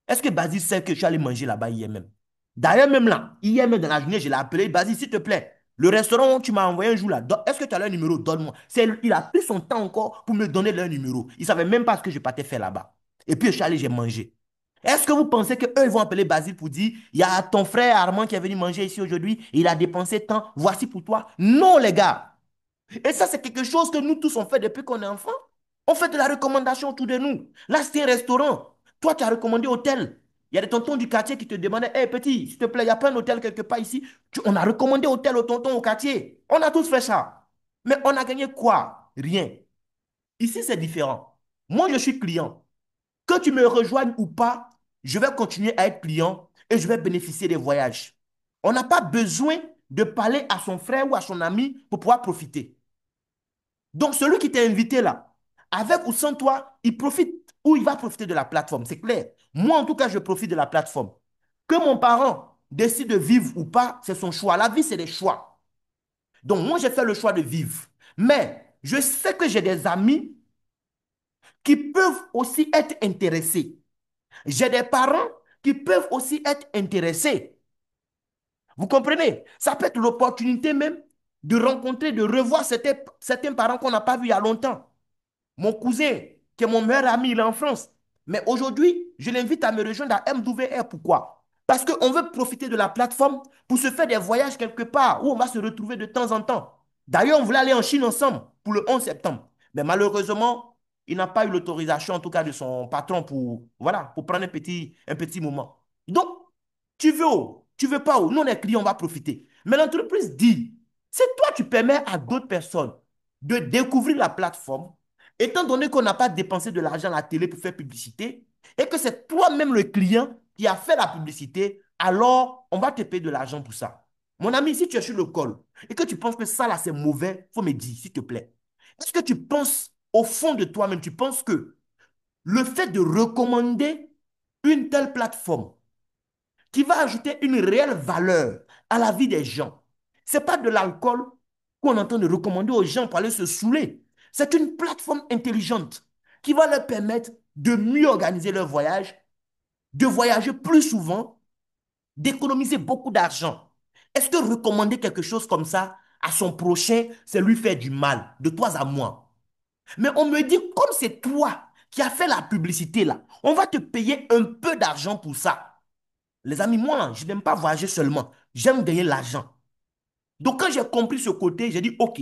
Est-ce que Basile sait que je suis allé manger là-bas hier même? D'ailleurs, même là, hier même dans la journée, je l'ai appelé. Basile, s'il te plaît, le restaurant où tu m'as envoyé un jour là, est-ce que tu as leur numéro? Donne-moi. Il a pris son temps encore pour me donner leur numéro. Il ne savait même pas ce que je partais faire là-bas. Et puis, je suis allé, j'ai mangé. Est-ce que vous pensez qu'eux, ils vont appeler Basile pour dire, il y a ton frère Armand qui est venu manger ici aujourd'hui, il a dépensé tant, voici pour toi? Non, les gars. Et ça, c'est quelque chose que nous tous on fait depuis qu'on est enfant. On fait de la recommandation autour de nous. Là, c'est un restaurant. Toi, tu as recommandé hôtel. Il y a des tontons du quartier qui te demandaient, hey petit, s'il te plaît, il n'y a pas un hôtel quelque part ici. On a recommandé hôtel au tonton au quartier. On a tous fait ça. Mais on a gagné quoi? Rien. Ici, c'est différent. Moi, je suis client. Que tu me rejoignes ou pas, je vais continuer à être client et je vais bénéficier des voyages. On n'a pas besoin de parler à son frère ou à son ami pour pouvoir profiter. Donc, celui qui t'a invité là, avec ou sans toi, il profite ou il va profiter de la plateforme. C'est clair. Moi, en tout cas, je profite de la plateforme. Que mon parent décide de vivre ou pas, c'est son choix. La vie, c'est des choix. Donc, moi, j'ai fait le choix de vivre. Mais je sais que j'ai des amis qui peuvent aussi être intéressés. J'ai des parents qui peuvent aussi être intéressés. Vous comprenez? Ça peut être l'opportunité même de rencontrer, de revoir certains parents qu'on n'a pas vus il y a longtemps. Mon cousin, qui est mon meilleur ami, il est en France. Mais aujourd'hui, je l'invite à me rejoindre à MWR. Pourquoi? Parce qu'on veut profiter de la plateforme pour se faire des voyages quelque part où on va se retrouver de temps en temps. D'ailleurs, on voulait aller en Chine ensemble pour le 11 septembre. Mais malheureusement, il n'a pas eu l'autorisation, en tout cas de son patron, pour, voilà, pour prendre un petit moment. Donc, tu veux où? Tu veux pas où? Nous, on est clients, on va profiter. Mais l'entreprise dit, si toi, tu permets à d'autres personnes de découvrir la plateforme, étant donné qu'on n'a pas dépensé de l'argent à la télé pour faire publicité, et que c'est toi-même le client qui a fait la publicité, alors on va te payer de l'argent pour ça. Mon ami, si tu es sur le col et que tu penses que ça là c'est mauvais, il faut me dire, s'il te plaît. Est-ce que tu penses au fond de toi-même, tu penses que le fait de recommander une telle plateforme qui va ajouter une réelle valeur à la vie des gens, ce n'est pas de l'alcool qu'on entend de recommander aux gens pour aller se saouler. C'est une plateforme intelligente qui va leur permettre de mieux organiser leur voyage, de voyager plus souvent, d'économiser beaucoup d'argent. Est-ce que recommander quelque chose comme ça à son prochain, c'est lui faire du mal, de toi à moi? Mais on me dit, comme c'est toi qui as fait la publicité là, on va te payer un peu d'argent pour ça. Les amis, moi, je n'aime pas voyager seulement. J'aime gagner l'argent. Donc, quand j'ai compris ce côté, j'ai dit, OK,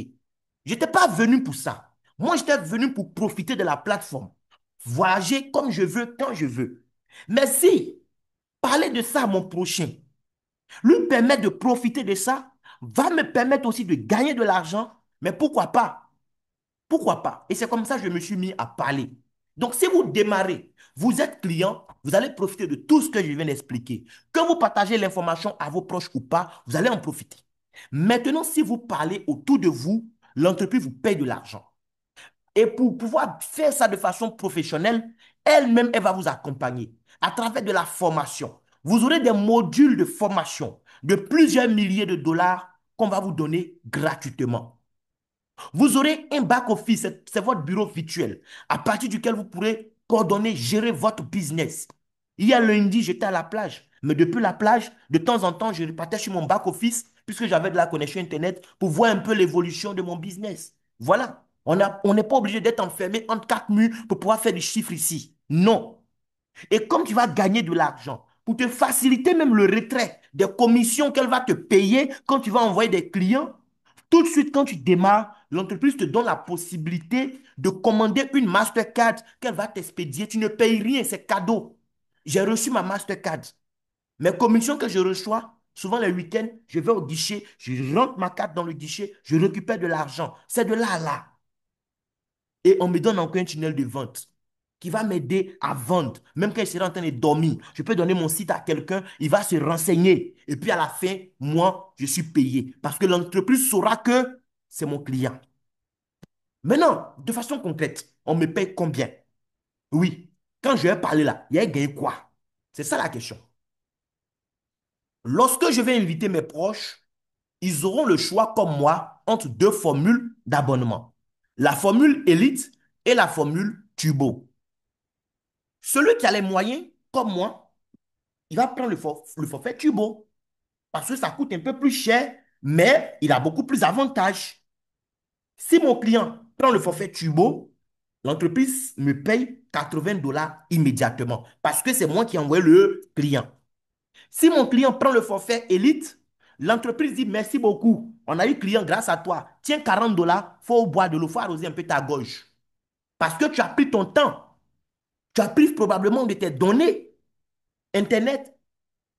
je n'étais pas venu pour ça. Moi, j'étais venu pour profiter de la plateforme. Voyager comme je veux, quand je veux. Mais si parler de ça à mon prochain, lui permettre de profiter de ça, va me permettre aussi de gagner de l'argent, mais pourquoi pas? Pourquoi pas? Et c'est comme ça que je me suis mis à parler. Donc, si vous démarrez, vous êtes client, vous allez profiter de tout ce que je viens d'expliquer. Que vous partagez l'information à vos proches ou pas, vous allez en profiter. Maintenant, si vous parlez autour de vous, l'entreprise vous paye de l'argent. Et pour pouvoir faire ça de façon professionnelle, elle-même, elle va vous accompagner à travers de la formation. Vous aurez des modules de formation de plusieurs milliers de dollars qu'on va vous donner gratuitement. Vous aurez un back-office, c'est votre bureau virtuel, à partir duquel vous pourrez coordonner, gérer votre business. Hier lundi, j'étais à la plage, mais depuis la plage, de temps en temps, je repartais sur mon back-office, puisque j'avais de la connexion Internet, pour voir un peu l'évolution de mon business. Voilà. On n'est pas obligé d'être enfermé entre quatre murs pour pouvoir faire du chiffre ici. Non. Et comme tu vas gagner de l'argent, pour te faciliter même le retrait des commissions qu'elle va te payer quand tu vas envoyer des clients, tout de suite quand tu démarres, l'entreprise te donne la possibilité de commander une Mastercard qu'elle va t'expédier. Tu ne payes rien, c'est cadeau. J'ai reçu ma Mastercard. Mes commissions que je reçois, souvent les week-ends, je vais au guichet, je rentre ma carte dans le guichet, je récupère de l'argent. C'est de là à là. Et on me donne encore un tunnel de vente qui va m'aider à vendre. Même quand je serai en train de dormir, je peux donner mon site à quelqu'un, il va se renseigner. Et puis à la fin, moi, je suis payé. Parce que l'entreprise saura que c'est mon client. Maintenant, de façon concrète, on me paye combien? Oui, quand je vais parler là, il y a gagné quoi? C'est ça la question. Lorsque je vais inviter mes proches, ils auront le choix, comme moi, entre deux formules d'abonnement. La formule Elite et la formule Turbo. Celui qui a les moyens, comme moi, il va prendre le forfait Turbo parce que ça coûte un peu plus cher, mais il a beaucoup plus d'avantages. Si mon client prend le forfait Turbo, l'entreprise me paye 80 dollars immédiatement parce que c'est moi qui ai envoyé le client. Si mon client prend le forfait Elite, l'entreprise dit merci beaucoup. On a eu client grâce à toi. Tiens 40 dollars, il faut boire de l'eau, il faut arroser un peu ta gorge. Parce que tu as pris ton temps. Tu as pris probablement de tes données Internet,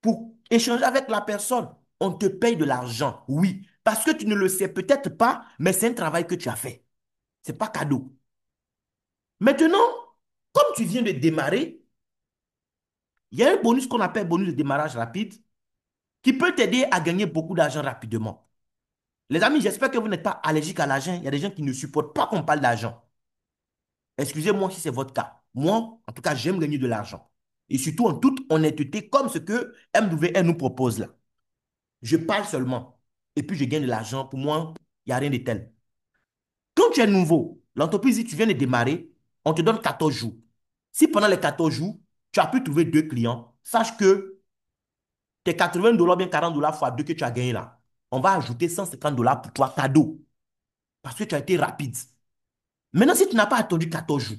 pour échanger avec la personne, on te paye de l'argent, oui. Parce que tu ne le sais peut-être pas, mais c'est un travail que tu as fait. C'est pas cadeau. Maintenant, comme tu viens de démarrer, il y a un bonus qu'on appelle bonus de démarrage rapide qui peut t'aider à gagner beaucoup d'argent rapidement. Les amis, j'espère que vous n'êtes pas allergiques à l'argent. Il y a des gens qui ne supportent pas qu'on parle d'argent. Excusez-moi si c'est votre cas. Moi, en tout cas, j'aime gagner de l'argent. Et surtout en toute honnêteté, comme ce que MWR nous propose là. Je parle seulement. Et puis je gagne de l'argent. Pour moi, il n'y a rien de tel. Quand tu es nouveau, l'entreprise dit que tu viens de démarrer, on te donne 14 jours. Si pendant les 14 jours, tu as pu trouver deux clients, sache que tes 80 dollars, bien 40 dollars fois 2 que tu as gagné là, on va ajouter 150 dollars pour toi cadeau. Parce que tu as été rapide. Maintenant, si tu n'as pas attendu 14 jours,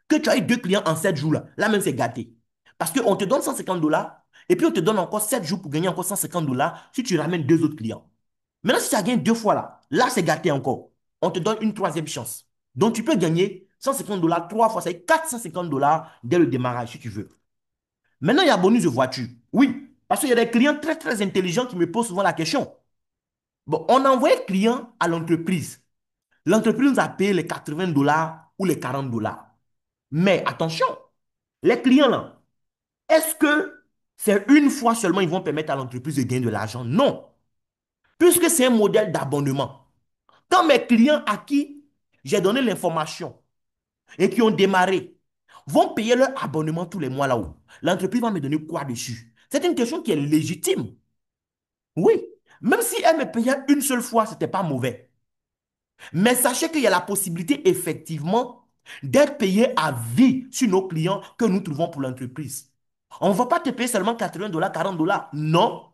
que tu as eu deux clients en 7 jours là même c'est gâté. Parce qu'on te donne 150 dollars et puis on te donne encore 7 jours pour gagner encore 150 dollars si tu ramènes deux autres clients. Maintenant, si tu as gagné deux fois là c'est gâté encore. On te donne une troisième chance. Donc, tu peux gagner 150 dollars trois fois, ça fait 450 dollars dès le démarrage si tu veux. Maintenant, il y a bonus de voiture. Oui, parce qu'il y a des clients très, très intelligents qui me posent souvent la question. Bon, on a envoyé le client à l'entreprise. L'entreprise nous a payé les 80 dollars ou les 40 dollars. Mais attention, les clients là, est-ce que c'est une fois seulement ils vont permettre à l'entreprise de gagner de l'argent? Non. Puisque c'est un modèle d'abonnement. Quand mes clients à qui j'ai donné l'information et qui ont démarré vont payer leur abonnement tous les mois là-haut, l'entreprise va me donner quoi dessus? C'est une question qui est légitime. Oui. Même si elle me payait une seule fois, ce n'était pas mauvais. Mais sachez qu'il y a la possibilité effectivement d'être payé à vie sur nos clients que nous trouvons pour l'entreprise. On ne va pas te payer seulement 80 dollars, 40 dollars. Non.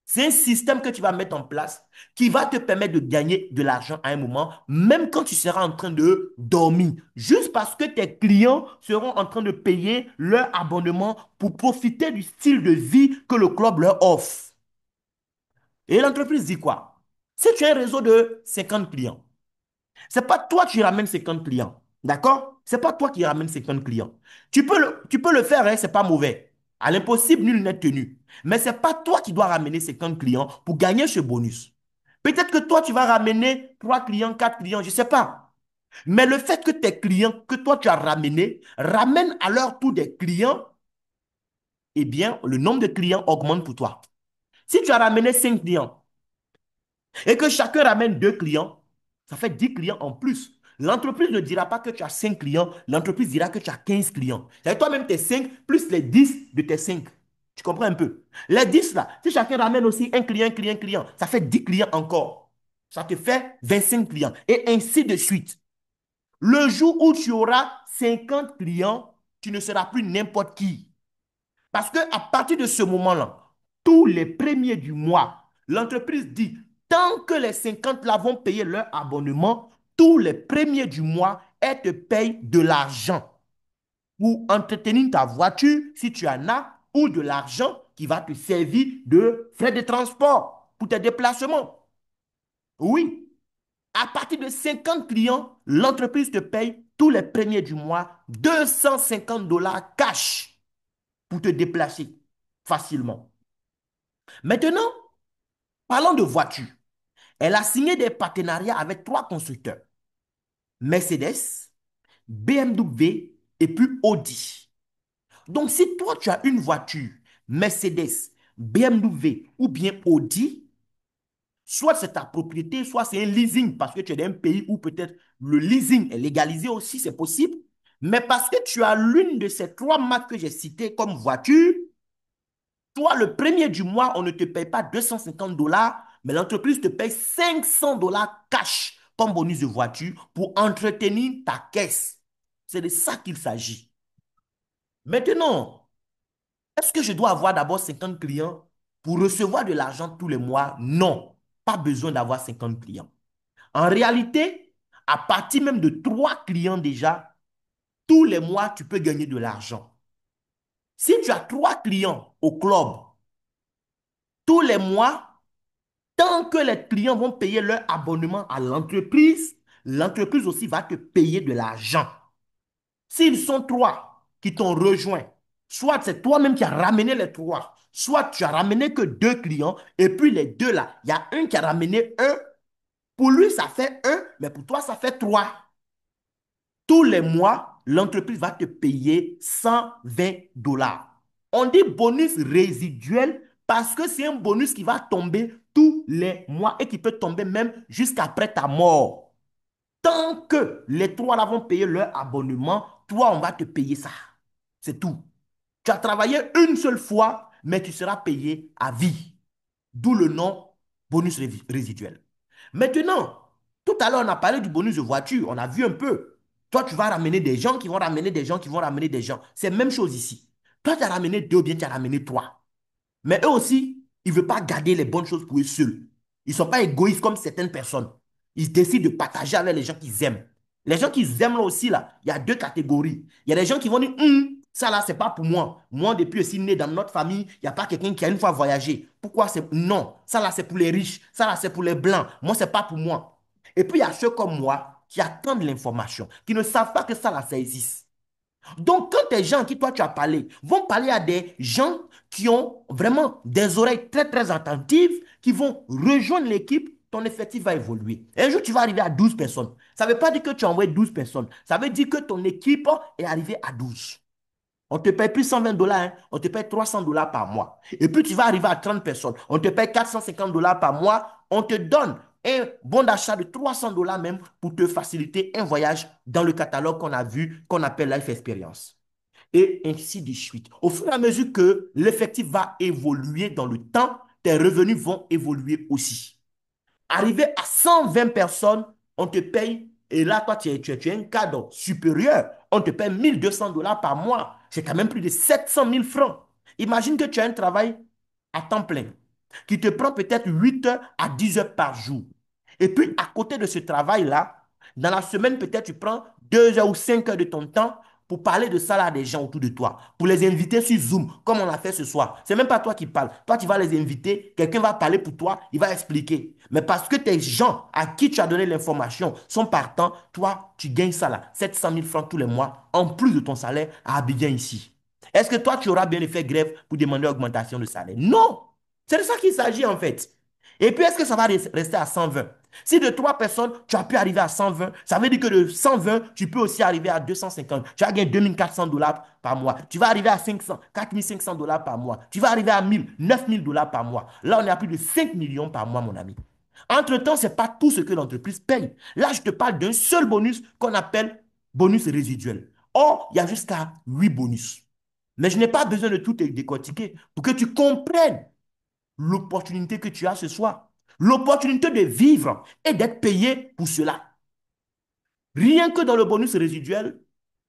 C'est un système que tu vas mettre en place qui va te permettre de gagner de l'argent à un moment, même quand tu seras en train de dormir. Juste parce que tes clients seront en train de payer leur abonnement pour profiter du style de vie que le club leur offre. Et l'entreprise dit quoi? Si tu as un réseau de 50 clients, c'est pas toi qui ramènes 50 clients. D'accord? C'est pas toi qui ramènes 50 clients. Tu peux le faire, hein, c'est pas mauvais. À l'impossible, nul n'est tenu. Mais c'est pas toi qui dois ramener 50 clients pour gagner ce bonus. Peut-être que toi, tu vas ramener 3 clients, 4 clients, je ne sais pas. Mais le fait que tes clients que toi, tu as ramenés ramènent à leur tour des clients, eh bien, le nombre de clients augmente pour toi. Si tu as ramené 5 clients, et que chacun ramène deux clients, ça fait 10 clients en plus. L'entreprise ne dira pas que tu as 5 clients, l'entreprise dira que tu as 15 clients. C'est toi-même tes 5 plus les 10 de tes 5. Tu comprends un peu? Les 10 là, si chacun ramène aussi un client, un client, un client, ça fait 10 clients encore. Ça te fait 25 clients et ainsi de suite. Le jour où tu auras 50 clients, tu ne seras plus n'importe qui. Parce qu'à partir de ce moment-là, tous les premiers du mois, l'entreprise dit, tant que les 50 là vont payer leur abonnement, tous les premiers du mois, elle te paye de l'argent pour entretenir ta voiture, si tu en as, ou de l'argent qui va te servir de frais de transport pour tes déplacements. Oui, à partir de 50 clients, l'entreprise te paye tous les premiers du mois 250 dollars cash pour te déplacer facilement. Maintenant, parlons de voitures. Elle a signé des partenariats avec trois constructeurs, Mercedes, BMW et puis Audi. Donc, si toi, tu as une voiture Mercedes, BMW ou bien Audi, soit c'est ta propriété, soit c'est un leasing parce que tu es dans un pays où peut-être le leasing est légalisé aussi, c'est possible. Mais parce que tu as l'une de ces trois marques que j'ai citées comme voiture, toi, le premier du mois, on ne te paye pas 250 dollars, mais l'entreprise te paye 500 dollars cash comme bonus de voiture pour entretenir ta caisse. C'est de ça qu'il s'agit. Maintenant, est-ce que je dois avoir d'abord 50 clients pour recevoir de l'argent tous les mois? Non, pas besoin d'avoir 50 clients. En réalité, à partir même de 3 clients déjà, tous les mois, tu peux gagner de l'argent. Si tu as 3 clients au club, tous les mois, tant que les clients vont payer leur abonnement à l'entreprise, l'entreprise aussi va te payer de l'argent. S'ils sont trois qui t'ont rejoint, Soit c'est toi-même qui as ramené les trois, soit tu as ramené que deux clients, et puis les deux là, il y a un qui a ramené un. Pour lui, ça fait un, mais pour toi, ça fait trois. Tous les mois, l'entreprise va te payer 120 $. On dit bonus résiduel parce que c'est un bonus qui va tomber tous les mois et qui peut tomber même jusqu'après ta mort. Tant que les trois là vont payer leur abonnement, toi, on va te payer ça. C'est tout. Tu as travaillé une seule fois, mais tu seras payé à vie. D'où le nom bonus résiduel. Maintenant, tout à l'heure, on a parlé du bonus de voiture. On a vu un peu. Toi, tu vas ramener des gens qui vont ramener des gens qui vont ramener des gens. C'est la même chose ici. Toi, tu as ramené deux ou bien tu as ramené trois. Mais eux aussi, ils ne veulent pas garder les bonnes choses pour eux seuls. Ils ne sont pas égoïstes comme certaines personnes. Ils décident de partager avec les gens qu'ils aiment. Les gens qu'ils aiment là aussi, là, il y a deux catégories. Il y a des gens qui vont dire, ça là, c'est pas pour moi. Moi, depuis aussi né dans notre famille, il n'y a pas quelqu'un qui a une fois voyagé. Pourquoi c'est... Non, ça là, c'est pour les riches. Ça là, c'est pour les blancs. Moi, c'est pas pour moi. Et puis, il y a ceux comme moi qui attendent l'information, qui ne savent pas que ça là, ça existe. Donc, quand des gens à qui toi tu as parlé vont parler à des gens qui ont vraiment des oreilles très, très attentives, qui vont rejoindre l'équipe, ton effectif va évoluer. Un jour, tu vas arriver à 12 personnes. Ça ne veut pas dire que tu as envoyé 12 personnes. Ça veut dire que ton équipe est arrivée à 12. On te paye plus 120 $, hein. On te paye 300 $ par mois. Et puis, tu vas arriver à 30 personnes. On te paye 450 $ par mois. On te donne un bon d'achat de 300 $ même pour te faciliter un voyage dans le catalogue qu'on a vu, qu'on appelle Life Experience. Et ainsi de suite. Au fur et à mesure que l'effectif va évoluer dans le temps, tes revenus vont évoluer aussi. Arrivé à 120 personnes, on te paye, et là, toi, tu es un cadre supérieur, on te paye 1 200 $ par mois. C'est quand même plus de 700 000 francs. Imagine que tu as un travail à temps plein qui te prend peut-être 8 heures à 10 heures par jour. Et puis, à côté de ce travail-là, dans la semaine, peut-être tu prends 2 heures ou 5 heures de ton temps pour parler de ça là à des gens autour de toi, pour les inviter sur Zoom, comme on a fait ce soir. C'est même pas toi qui parles. Toi, tu vas les inviter, quelqu'un va parler pour toi, il va expliquer. Mais parce que tes gens à qui tu as donné l'information sont partants, toi, tu gagnes ça là, 700 000 francs tous les mois, en plus de ton salaire à Abidjan ici. Est-ce que toi, tu auras bien fait grève pour demander augmentation de salaire? Non! C'est de ça qu'il s'agit en fait. Et puis, est-ce que ça va rester à 120? Si de trois personnes, tu as pu arriver à 120, ça veut dire que de 120, tu peux aussi arriver à 250. Tu vas gagner 2400 $ par mois. Tu vas arriver à 500, 4500 $ par mois. Tu vas arriver à 1000, 9000 $ par mois. Là, on est à plus de 5 millions par mois, mon ami. Entre-temps, ce n'est pas tout ce que l'entreprise paye. Là, je te parle d'un seul bonus qu'on appelle bonus résiduel. Or, il y a jusqu'à 8 bonus. Mais je n'ai pas besoin de tout te décortiquer pour que tu comprennes l'opportunité que tu as ce soir. L'opportunité de vivre et d'être payé pour cela. Rien que dans le bonus résiduel,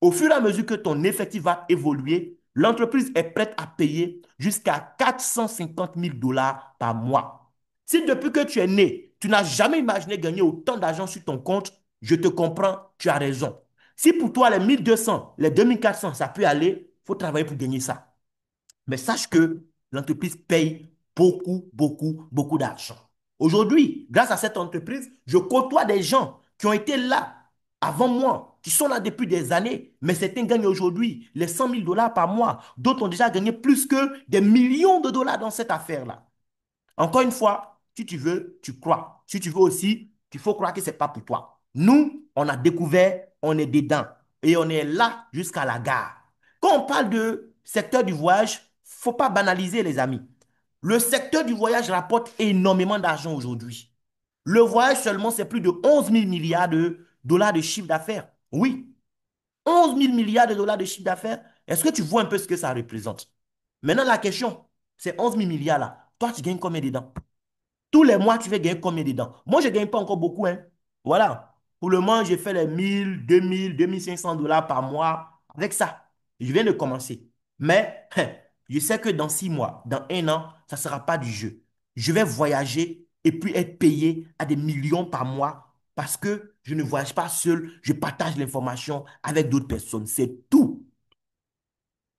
au fur et à mesure que ton effectif va évoluer, l'entreprise est prête à payer jusqu'à 450 000 $ par mois. Si depuis que tu es né, tu n'as jamais imaginé gagner autant d'argent sur ton compte, je te comprends, tu as raison. Si pour toi, les 1200, les 2400, ça peut aller, il faut travailler pour gagner ça. Mais sache que l'entreprise paye beaucoup, beaucoup, beaucoup d'argent. Aujourd'hui, grâce à cette entreprise, je côtoie des gens qui ont été là avant moi, qui sont là depuis des années, mais certains gagnent aujourd'hui les 100 000 $ par mois. D'autres ont déjà gagné plus que des millions de dollars dans cette affaire-là. Encore une fois, si tu veux, tu crois. Si tu veux aussi, il faut croire que ce n'est pas pour toi. Nous, on a découvert, on est dedans et on est là jusqu'à la gare. Quand on parle de secteur du voyage, il ne faut pas banaliser, les amis. Le secteur du voyage rapporte énormément d'argent aujourd'hui. Le voyage seulement, c'est plus de 11 000 milliards de dollars de chiffre d'affaires. Oui, 11 000 milliards de dollars de chiffre d'affaires. Est-ce que tu vois un peu ce que ça représente? Maintenant, la question, c'est 11 000 milliards là. Toi, tu gagnes combien dedans? Tous les mois, tu vas gagner combien dedans? Moi, je ne gagne pas encore beaucoup, hein. Voilà. Pour le moment, j'ai fait les 1000, 2000, 2500 $ par mois avec ça. Je viens de commencer. Mais je sais que dans 6 mois, dans un an, ça ne sera pas du jeu. Je vais voyager et puis être payé à des millions par mois parce que je ne voyage pas seul, je partage l'information avec d'autres personnes. C'est tout.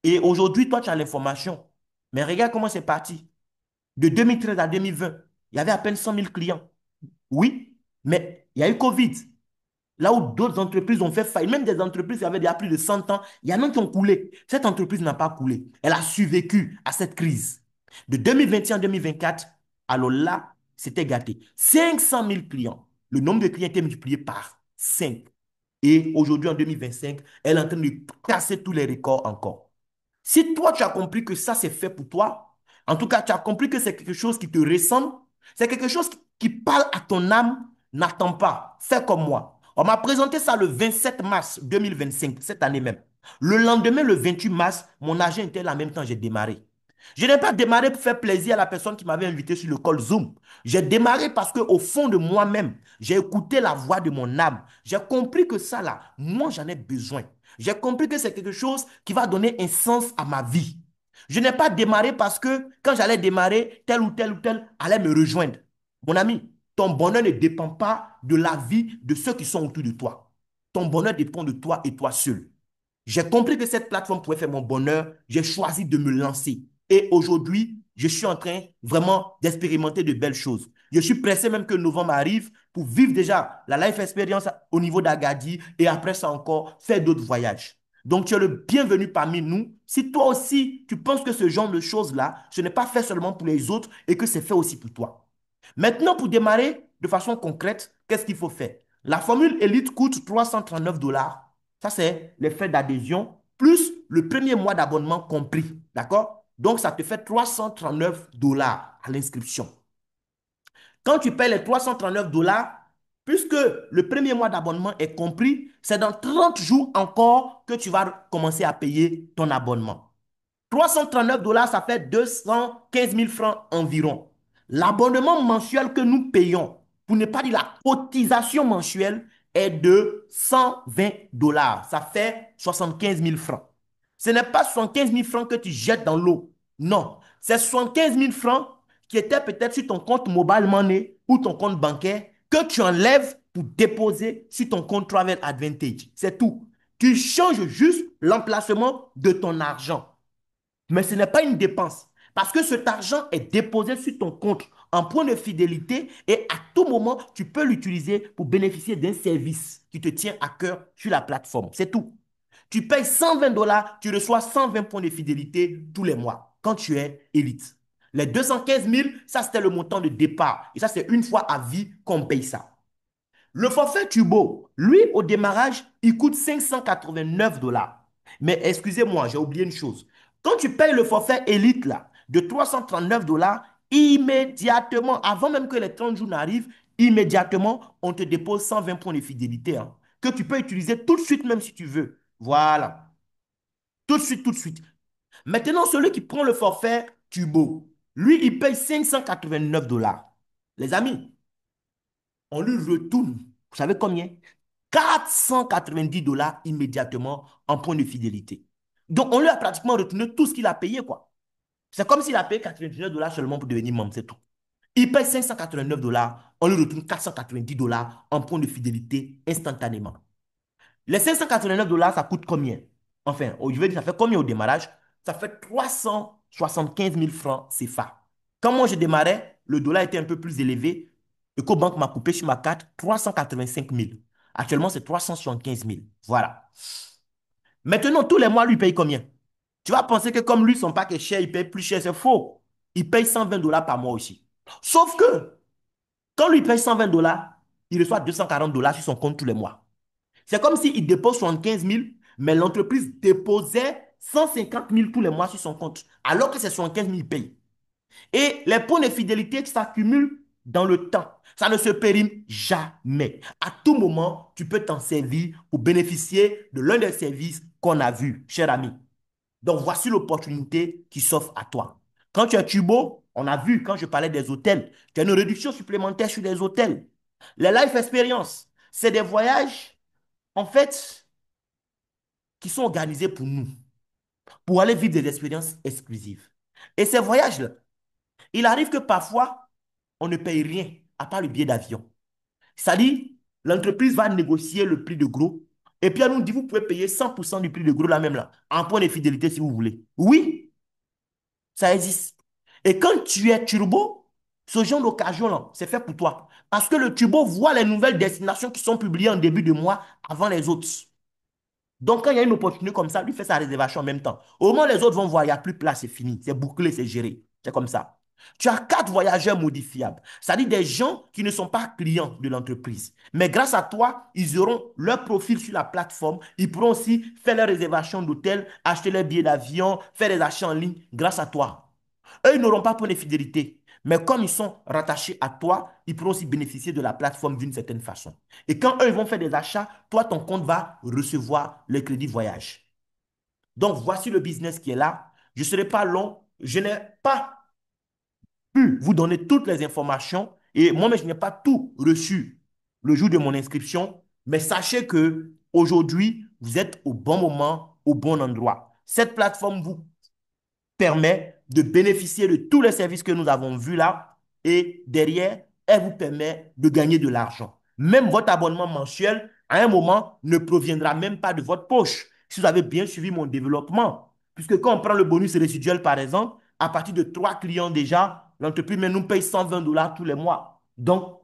Et aujourd'hui, toi, tu as l'information. Mais regarde comment c'est parti. De 2013 à 2020, il y avait à peine 100 000 clients. Oui, mais il y a eu Covid. Là où d'autres entreprises ont fait faillite, même des entreprises qui avaient déjà plus de 100 ans, il y en a qui ont coulé. Cette entreprise n'a pas coulé. Elle a survécu à cette crise. De 2021 à 2024, alors là, c'était gâté. 500 000 clients. Le nombre de clients était multiplié par 5. Et aujourd'hui, en 2025, elle est en train de casser tous les records encore. Si toi, tu as compris que ça, c'est fait pour toi, en tout cas, tu as compris que c'est quelque chose qui te ressemble, c'est quelque chose qui parle à ton âme, n'attends pas. Fais comme moi. On m'a présenté ça le 27 mars 2025, cette année même. Le lendemain, le 28 mars, mon agent était là en même temps, j'ai démarré. Je n'ai pas démarré pour faire plaisir à la personne qui m'avait invité sur le call Zoom. J'ai démarré parce qu'au fond de moi-même, j'ai écouté la voix de mon âme. J'ai compris que ça, là, moi, j'en ai besoin. J'ai compris que c'est quelque chose qui va donner un sens à ma vie. Je n'ai pas démarré parce que quand j'allais démarrer, tel ou tel allait me rejoindre. Mon ami, ton bonheur ne dépend pas de la vie de ceux qui sont autour de toi. Ton bonheur dépend de toi et toi seul. J'ai compris que cette plateforme pouvait faire mon bonheur. J'ai choisi de me lancer. Et aujourd'hui, je suis en train vraiment d'expérimenter de belles choses. Je suis pressé même que novembre arrive pour vivre déjà la life experience au niveau d'Agadi et après ça encore faire d'autres voyages. Donc, tu es le bienvenu parmi nous. Si toi aussi, tu penses que ce genre de choses-là, ce n'est pas fait seulement pour les autres et que c'est fait aussi pour toi. Maintenant, pour démarrer de façon concrète, qu'est-ce qu'il faut faire? La formule Elite coûte 339 $. Ça, c'est les frais d'adhésion, plus le premier mois d'abonnement compris. D'accord? Donc, ça te fait 339 $ à l'inscription. Quand tu payes les 339 $, puisque le premier mois d'abonnement est compris, c'est dans 30 jours encore que tu vas commencer à payer ton abonnement. 339 $, ça fait 215 000 francs environ. L'abonnement mensuel que nous payons, pour ne pas dire la cotisation mensuelle, est de 120 $. Ça fait 75 000 francs. Ce n'est pas 75 000 francs que tu jettes dans l'eau. Non, c'est 75 000 francs qui étaient peut-être sur ton compte Mobile Money ou ton compte bancaire que tu enlèves pour déposer sur ton compte Travel Advantage. C'est tout. Tu changes juste l'emplacement de ton argent. Mais ce n'est pas une dépense. Parce que cet argent est déposé sur ton compte en point de fidélité et à tout moment, tu peux l'utiliser pour bénéficier d'un service qui te tient à cœur sur la plateforme. C'est tout. Tu payes 120 $, tu reçois 120 points de fidélité tous les mois quand tu es élite. Les 215 000, ça c'était le montant de départ. Et ça, c'est une fois à vie qu'on paye ça. Le forfait Turbo, lui, au démarrage, il coûte 589 $. Mais excusez-moi, j'ai oublié une chose. Quand tu payes le forfait Elite là, de 339 $, immédiatement, avant même que les 30 jours n'arrivent, immédiatement, on te dépose 120 points de fidélité, hein, que tu peux utiliser tout de suite même si tu veux. Voilà. Tout de suite, tout de suite. Maintenant, celui qui prend le forfait Turbo, lui, il paye 589 $. Les amis, on lui retourne, vous savez combien? 490 $ immédiatement en point de fidélité. Donc, on lui a pratiquement retourné tout ce qu'il a payé, quoi. C'est comme s'il a payé 99 $ seulement pour devenir membre, c'est tout. Il paye 589 $, on lui retourne 490 $ en point de fidélité instantanément. Les 589 $, ça coûte combien? Enfin, je vais dire, ça fait combien au démarrage? Ça fait 375 000 francs CFA. Quand moi je démarrais, le dollar était un peu plus élevé. EcoBank m'a coupé sur ma carte 385 000. Actuellement, c'est 375 000. Voilà. Maintenant, tous les mois, lui paye combien? Tu vas penser que comme lui, son pack est cher, il paye plus cher. C'est faux. Il paye 120 $ par mois aussi. Sauf que, quand lui paye 120 $, il reçoit 240 $ sur son compte tous les mois. C'est comme s'il dépose 75 000, mais l'entreprise déposait 150 000 tous les mois sur son compte, alors que c'est 75 000 payés. Et les points de fidélité s'accumulent dans le temps. Ça ne se périme jamais. À tout moment, tu peux t'en servir pour bénéficier de l'un des services qu'on a vus, cher ami. Donc, voici l'opportunité qui s'offre à toi. Quand tu es turbo, on a vu, quand je parlais des hôtels, tu as une réduction supplémentaire sur les hôtels. Les life experience, c'est des voyages, en fait, qui sont organisés pour nous, pour aller vivre des expériences exclusives. Et ces voyages-là, il arrive que parfois, on ne paye rien, à part le billet d'avion. C'est-à-dire, l'entreprise va négocier le prix de gros, et puis elle nous dit, vous pouvez payer 100% du prix de gros là même là, en point de fidélité si vous voulez. Oui, ça existe. Et quand tu es turbo, ce genre d'occasion-là, c'est fait pour toi. Parce que le Turbo voit les nouvelles destinations qui sont publiées en début de mois avant les autres. Donc, quand il y a une opportunité comme ça, lui fait sa réservation en même temps. Au moins, les autres vont voir, il n'y a plus de place, c'est fini. C'est bouclé, c'est géré. C'est comme ça. Tu as 4 voyageurs modifiables. C'est-à-dire des gens qui ne sont pas clients de l'entreprise. Mais grâce à toi, ils auront leur profil sur la plateforme. Ils pourront aussi faire leur réservation d'hôtel, acheter leurs billets d'avion, faire des achats en ligne grâce à toi. Eux, ils n'auront pas pour les fidélités. Mais comme ils sont rattachés à toi, ils pourront aussi bénéficier de la plateforme d'une certaine façon. Et quand eux, ils vont faire des achats, toi, ton compte va recevoir le crédit voyage. Donc, voici le business qui est là. Je ne serai pas long. Je n'ai pas pu vous donner toutes les informations et moi-même, je n'ai pas tout reçu le jour de mon inscription. Mais sachez que aujourd'hui, vous êtes au bon moment, au bon endroit. Cette plateforme vous permet de bénéficier de tous les services que nous avons vus là et derrière, elle vous permet de gagner de l'argent. Même votre abonnement mensuel, à un moment, ne proviendra même pas de votre poche si vous avez bien suivi mon développement. Puisque quand on prend le bonus résiduel, par exemple, à partir de 3 clients déjà, l'entreprise nous paye 120 dollars tous les mois. Donc,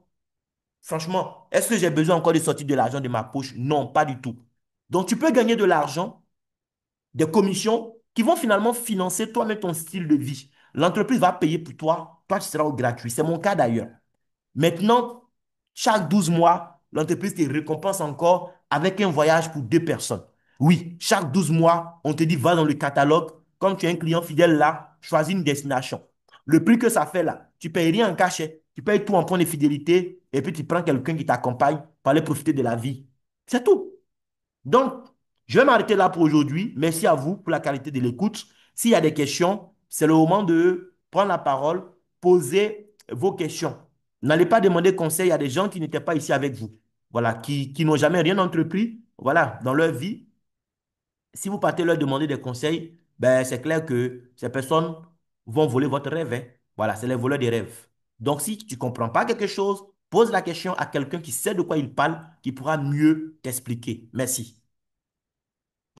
franchement, est-ce que j'ai besoin encore de sortir de l'argent de ma poche? Non, pas du tout. Donc, tu peux gagner de l'argent des commissions qui vont finalement financer toi-même ton style de vie. L'entreprise va payer pour toi, toi tu seras au gratuit. C'est mon cas d'ailleurs. Maintenant, chaque 12 mois, l'entreprise te récompense encore avec un voyage pour 2 personnes. Oui, chaque 12 mois, on te dit va dans le catalogue. Comme tu es un client fidèle là, choisis une destination. Le prix que ça fait là, tu ne payes rien en cachet. Tu payes tout en point de fidélité et puis tu prends quelqu'un qui t'accompagne pour aller profiter de la vie. C'est tout. Donc, je vais m'arrêter là pour aujourd'hui. Merci à vous pour la qualité de l'écoute. S'il y a des questions, c'est le moment de prendre la parole, poser vos questions. N'allez pas demander conseil à des gens qui n'étaient pas ici avec vous. Voilà, qui n'ont jamais rien entrepris, voilà, dans leur vie. Si vous partez leur demander des conseils, ben, c'est clair que ces personnes vont voler votre rêve, hein. Voilà, c'est les voleurs des rêves. Donc, si tu ne comprends pas quelque chose, pose la question à quelqu'un qui sait de quoi il parle, qui pourra mieux t'expliquer. Merci.